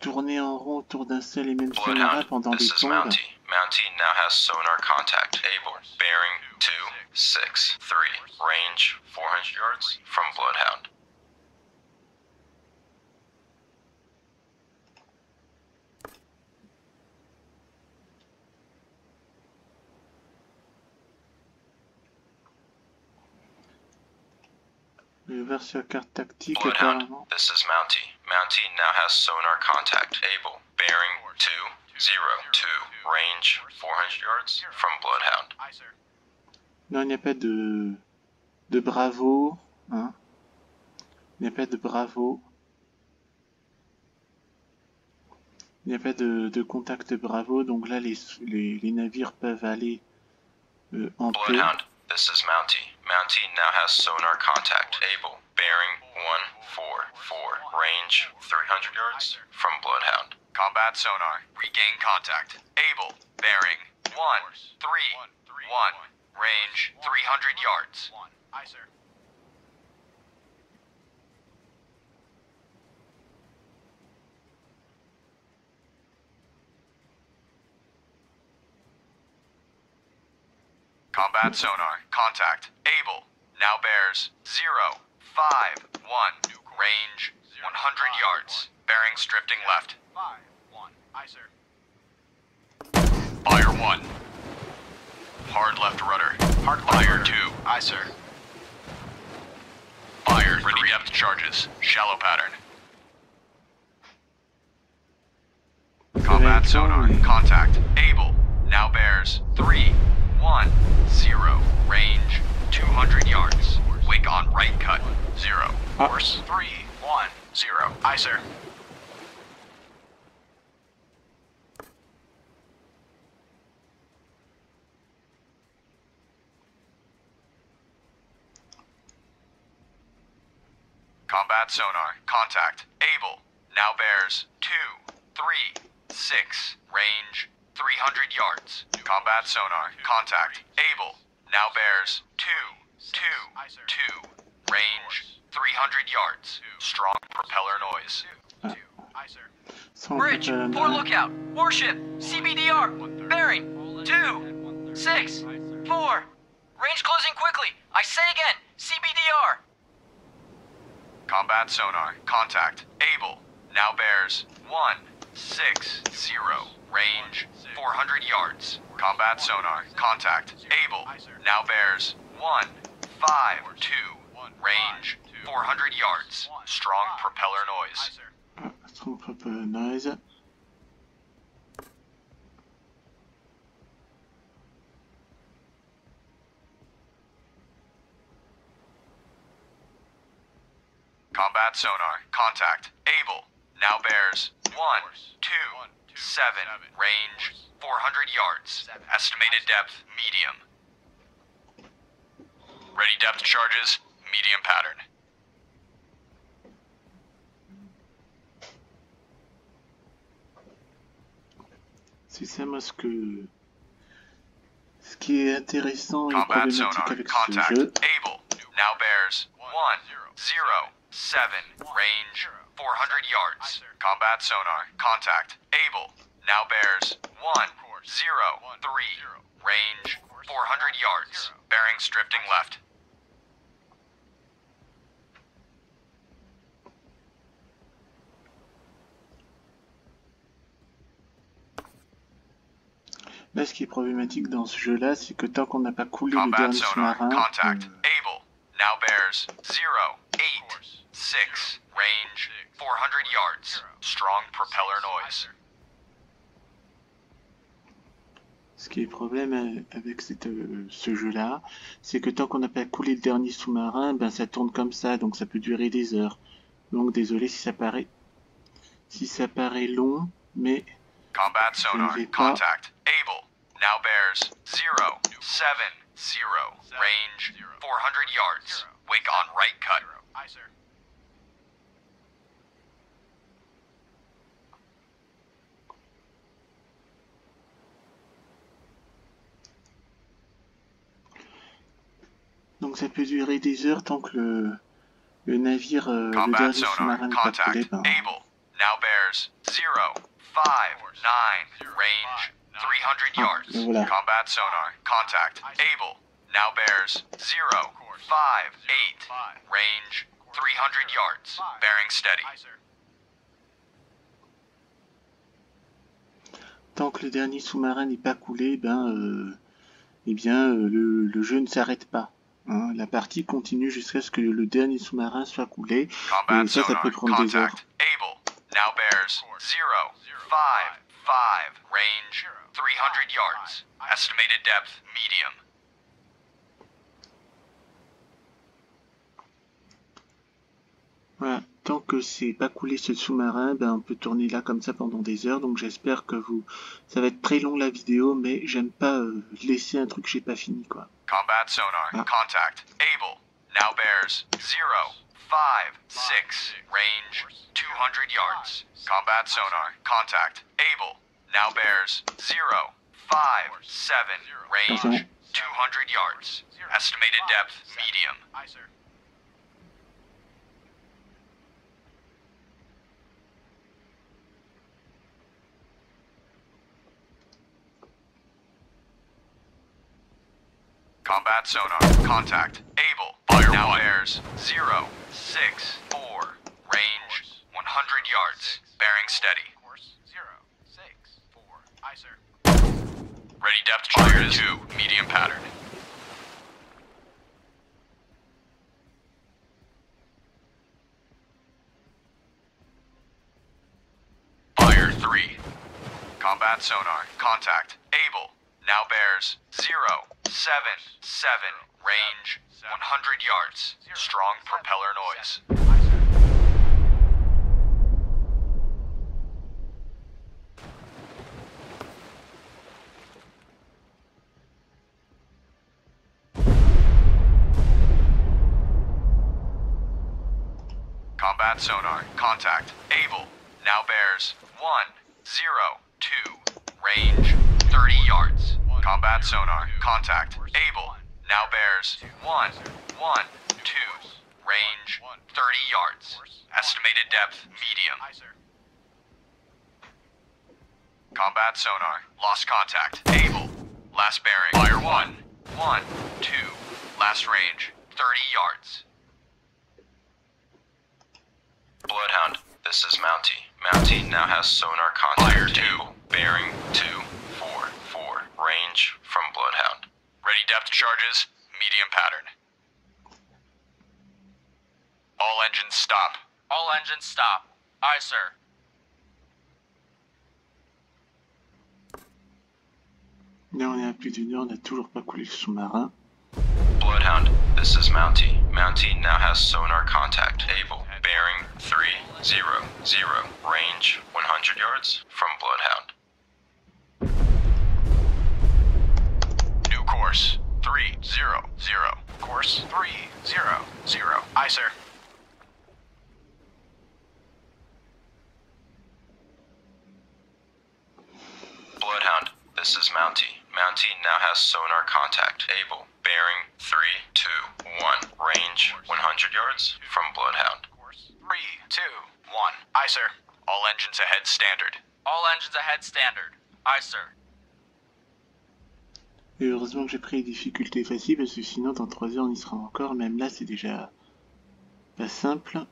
tourner en rond autour d'un seul et même sonar pendant des This is tombes. Mountie. Mountie now has sonar contact. Able. Bearing 2, 6, 3. Range 400 yards from Bloodhound. Je vais voir sur la carte tactique Bloodhound. apparemment. This is Mountie. Mountie now has sonar contact. Able. Bearing 2, 0, 2. Range 400 yards from Bloodhound. Non, il n'y a pas de bravo, hein. Il n'y a pas de bravo. Il n'y a pas de contact bravo, donc là les navires peuvent aller en paix. Bloodhound. This is Mountie. Mountie now has sonar contact. Able. Bearing 1, 4, 4. Range 300 yards from Bloodhound. Combat sonar. Regain contact. Able. Bearing 1, 3, 1. Range 300 yards. Aye, sir. Combat sonar. Contact. Able. Now bears 0, 5, 1. Range 100 yards. Bearings drifting left. 5, 1. Aye, sir. Fire 1. Hard left rudder. Hard left Fire rudder. 2. Aye, sir. Fire 3. Ready depth charges. Shallow pattern. Ça va Combat sonar, contact. Able. Now bears 310. Range 200 yards. Wake on right cut. 0. Course 310. Aye, sir. Combat sonar, contact. Able. Now bears 236. Range 300 yards. Combat sonar, contact. Able. Now bears 222. Range 300 yards. Strong propeller noise. Bridge, port lookout, warship, CBDR, bearing 264. Range closing quickly. I say again, CBDR. Combat sonar, contact. Able. Now bears 160. Range 400 yards. Combat sonar, contact. Able. Now bears 152. Range 400 yards. Strong propeller noise. Strong propeller noise. Combat sonar, contact. Able. Now bears 127. Range 400 yards. Estimated depth, medium. Ready depth charges, medium pattern. C'est ça, moi, ce qui est intéressant et problématique avec ce jeu. Able. Now bears 107. Range 400 yards. Combat sonar, contact. Able. Now bears 103. Range 400 yards. Bearings drifting left. Là, ce qui est problématique dans ce jeu-là, c'est que tant qu'on n'a pas coulé le dernier sous-marin... Contact. Able. Now bears 086. Range 400 yards. Strong propeller noise. Ce qui est le problème avec ce jeu-là, c'est que tant qu'on n'a pas coulé le dernier sous-marin, ben ça tourne comme ça, donc ça peut durer des heures. Donc désolé si ça paraît long, mais Combat sonar, contact. Able. Now bears 070. Range 400 yards. Wake on right cut. Aye, sir. Donc ça peut durer des heures tant que le navire, le dernier sous-marin n'est pas coulé. Ben... Able. Now bears 059. Range 300 yards. Voilà. Combat sonar, contact. Able. Now bears 058. Range 300 yards. Bearing steady. Tant que le dernier sous-marin n'est pas coulé, ben, le jeu ne s'arrête pas. Hein. La partie continue jusqu'à ce que le dernier sous-marin soit coulé. Et ça peut prendre des heures. Able. Now bears 055. Range 300 yards. Estimated depth, medium. Voilà. Tant que c'est pas coulé ce sous-marin, ben on peut tourner là comme ça pendant des heures. Donc j'espère que ça va être très long la vidéo, mais j'aime pas laisser un truc que j'ai pas fini, quoi. Combat sonar, contact. Able. Now bears 056. Range 200 yards. Combat sonar, contact. Able. Now bears 057. Range 200 yards. Estimated depth, medium. Combat sonar, contact. Able. Fire now bears 064. Range 100 yards. Bearing steady. Ready depth charges 2. Medium pattern. Fire 3. Combat sonar. Contact. Able. Now bears 077. Range 100 yards. Strong propeller noise. Combat sonar. Contact. Able. Now bears 102. Range 30 yards. Combat sonar. Contact. Able. Now bears 112. Range 30 yards. Estimated depth medium. Combat sonar. Lost contact. Able. Last bearing. Fire 1. 1, 2. Last range 30 yards. Bloodhound, this is Mountie. Mountie now has sonar contact. Fire 2. Bearing 244. Range from Bloodhound. Ready depth charges. Medium pattern. All engines stop. All engines stop. Aye, sir. Là, on est à plus d'une heure, on n'a toujours pas coulé le sous-marin. Bloodhound, this is Mountie. Mountie now has sonar contact. Able. Bearing 300. Range 100 yards from Bloodhound. New course 300. Course 300. Aye, sir. Bloodhound, this is Mountie. Mountie now has sonar contact. Able. Bearing 321. Range 100 yards from Bloodhound. 3, 2, 1. Aye, sir. All engines ahead standard. All engines ahead standard. Aye, sir. Et heureusement que j'ai pris les difficultés faciles parce que sinon dans 3 heures on y sera encore. Même là c'est déjà pas simple.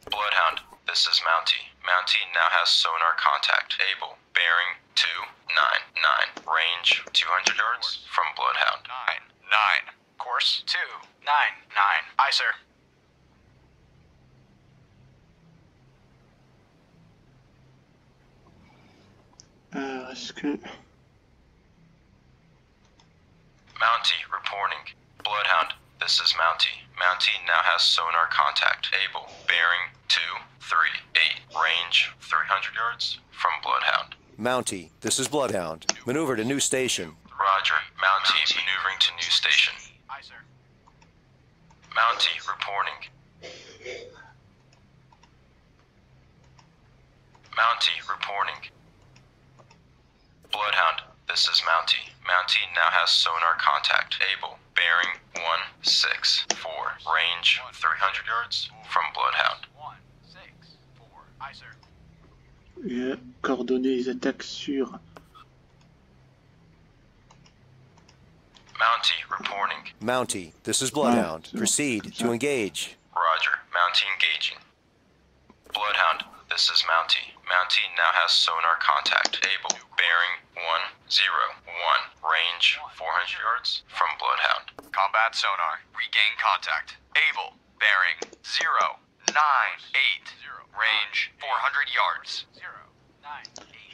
Bloodhound, this is Mountie. Mountie now has sonar contact. Able. Bearing 299. Range 200 yards from Bloodhound. 9. Course 299. Aye, sir. Alors est-ce que... Mountie reporting. Bloodhound, this is Mountie. Mountie now has sonar contact. Able. Bearing 238. Range 300 yards from Bloodhound. Mountie, this is Bloodhound. Maneuver to new station. Roger. Mountie maneuvering to new station. Aye, sir. Mountie reporting. Mountie reporting. Bloodhound, this is Mountie. Mountie now has sonar contact. Able. Bearing 164. Range 300 yards from Bloodhound. 164. Aye, sir. Et coordonner les attaques sur... Mountie reporting. Mountie, this is Bloodhound. Proceed to engage. Roger. Mountie engaging. Bloodhound, this is Mountie. Mountie now has sonar contact. Able. Bearing 101. Range 400 yards from Bloodhound. Combat sonar. Regain contact. Able. Bearing 098. Range 400 yards.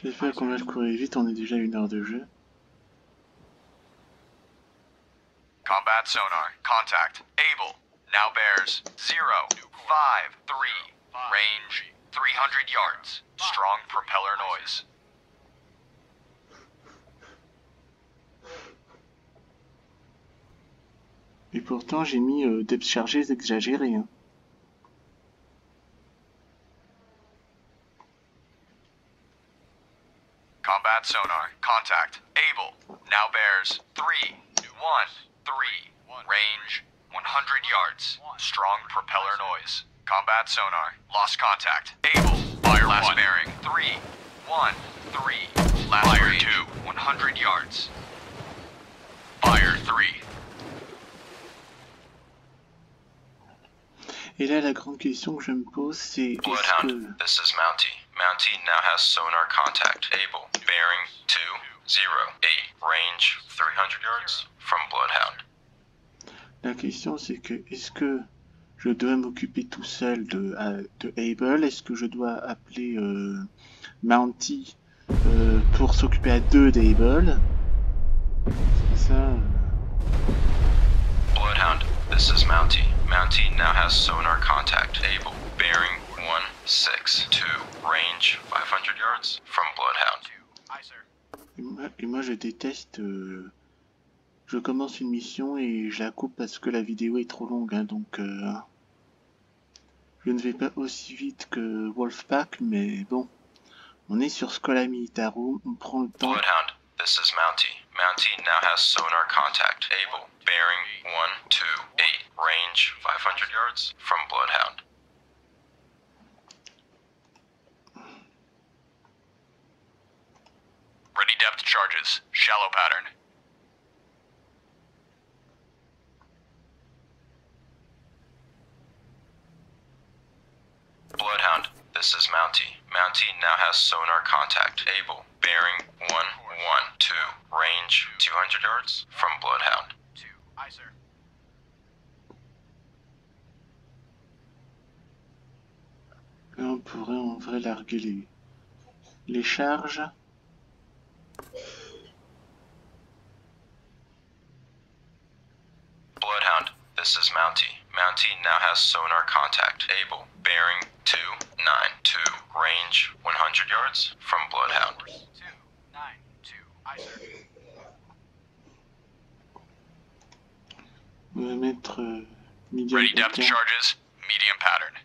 J'espère qu'on va le courir vite, on est déjà à 1 heure de jeu. Combat sonar. Contact. Able. Now bears 053. Range 300 yards. Strong propeller noise. Et pourtant j'ai mis depth chargés exagérés. Hein. Combat sonar. Contact. Able. Now bears 313. Range 100 yards. Strong propeller noise. Combat sonar. Lost contact. Able. Fire last 1. Bearing 313. Last fire range 2. 100 yards. Fire 3. Et là la grande question que je me pose c'est Bloodhound, this is Mountie. Mountie now has sonar contact. Able. Bearing 208. Range 300 yards from Bloodhound. La question c'est que est-ce que je dois m'occuper tout seul de Able? Est-ce que je dois appeler Mountie pour s'occuper à deux d'Able. Ça... Bloodhound, this is Mountie. Mountie now has sonar contact. Able. Bearing 162. Range 500 yards from Bloodhound. Aye, sir. Et moi je déteste... je commence une mission et je la coupe parce que la vidéo est trop longue, hein, donc... je ne vais pas aussi vite que Wolfpack, mais bon... On est sur Schola Militarum, on prend le temps... Bloodhound, this is Mountie. Mountie now has sonar contact. Able. Bearing 128. Range 500 yards from Bloodhound. Ready depth charges. Shallow pattern. Bloodhound, this is Mountie. Mountie now has sonar contact. Able. Bearing 112. Range 200 yards from Bloodhound. Aye, sir. Là on pourrait en vrai larguer les charges. Bloodhound, this is Mountie. Mountie now has sonar contact. Able. Bearing 292. Range 100 yards from Bloodhound. 292. Aye, sir. On va mettre medium Ready depth pattern. charges. Medium pattern.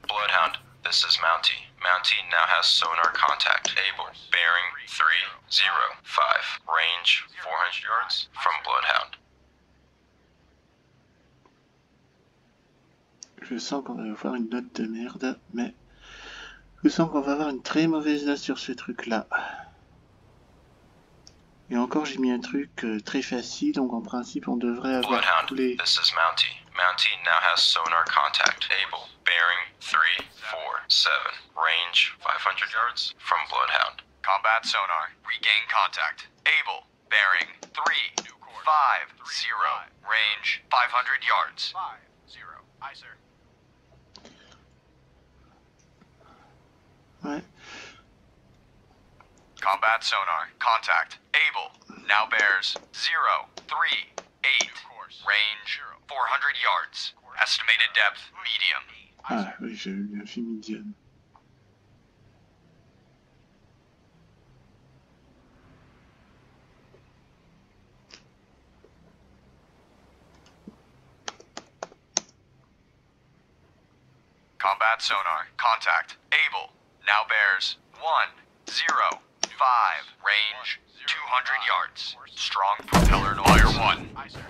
Bloodhound, this is Mountie. Mountie now has sonar contact. Able. Bearing 305. Range 400 yards from Bloodhound. Je sens qu'on va avoir une note de merde, mais je sens qu'on va avoir une très mauvaise note sur ce truc-là. Et encore, j'ai mis un truc très facile, donc en principe, on devrait avoir tous les... This is Mountie. Mountie now has sonar contact. Able. Bearing 347. Range 500 yards from Bloodhound. Combat sonar. Regain contact. Able. Bearing 350. Range 500 yards. 50. Aye, sir. Ouais. Combat sonar. Contact. Able. Now bears 038. Range 400 yards. Estimated depth medium. Ah oui, j'avais bien fait medium. Combat sonar. Contact. Able. Now bears 105. Range 200 yards. Strong propeller noise. Fire 1. Aye, sir.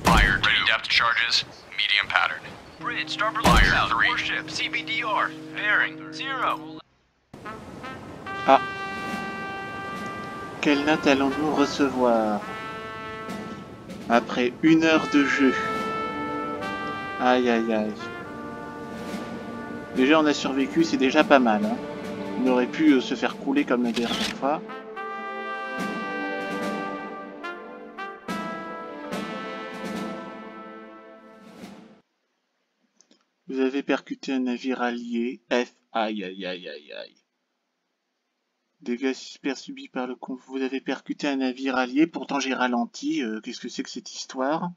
Fire 2. Ready depth charges. Medium pattern. Bridge, starboard Fire lookout. 3. Warship, CBDR. Bearing 0. Ah. Quelle note allons-nous recevoir après 1 heure de jeu? Aïe aïe aïe. Déjà on a survécu, c'est déjà pas mal, hein. On aurait pu se faire couler comme la dernière fois. Vous avez percuté un navire allié. F. Aïe aïe aïe aïe aïe. Dégâts super subis par le convoi. Vous avez percuté un navire allié, pourtant j'ai ralenti. Qu'est-ce que c'est que cette histoire?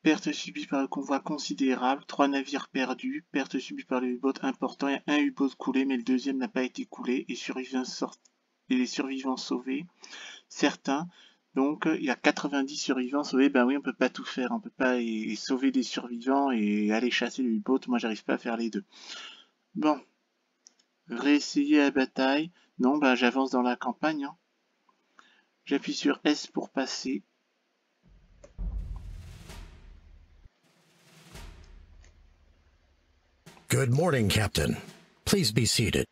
Perte subie par le convoi considérable, 3 navires perdus, perte subie par le U-boat important, et un U-boat coulé, mais le deuxième n'a pas été coulé, et les survivants sauvés, certains. Donc il y a 90 survivants sauvés. Ben oui, on peut pas tout faire, on peut pas sauver des survivants et aller chasser le U-boat. Moi j'arrive pas à faire les deux. Bon, réessayer la bataille. Non, ben j'avance dans la campagne, hein. J'appuie sur S pour passer. Good morning, Captain. Please be seated.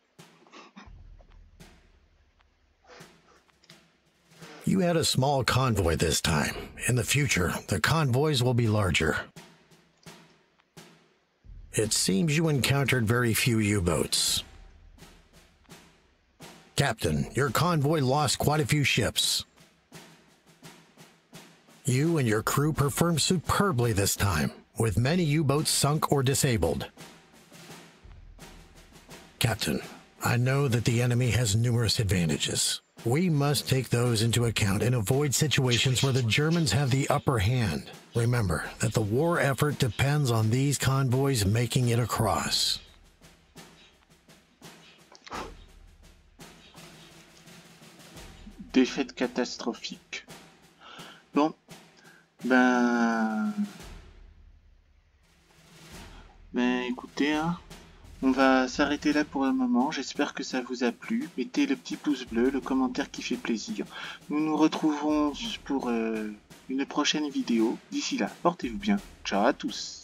You had a small convoy this time. In the future, the convoys will be larger. It seems you encountered very few U-boats. Captain, your convoy lost quite a few ships. You and your crew performed superbly this time. with many U-boats sunk or disabled. Captain, I know that the enemy has numerous advantages. We must take those into account and avoid situations where the Germans have the upper hand. Remember that the war effort depends on these convoys making it across. Défaite catastrophique. Bon, ben écoutez, hein, on va s'arrêter là pour le moment. J'espère que ça vous a plu. Mettez le petit pouce bleu, le commentaire qui fait plaisir. Nous nous retrouvons pour une prochaine vidéo. D'ici là, portez-vous bien. Ciao à tous.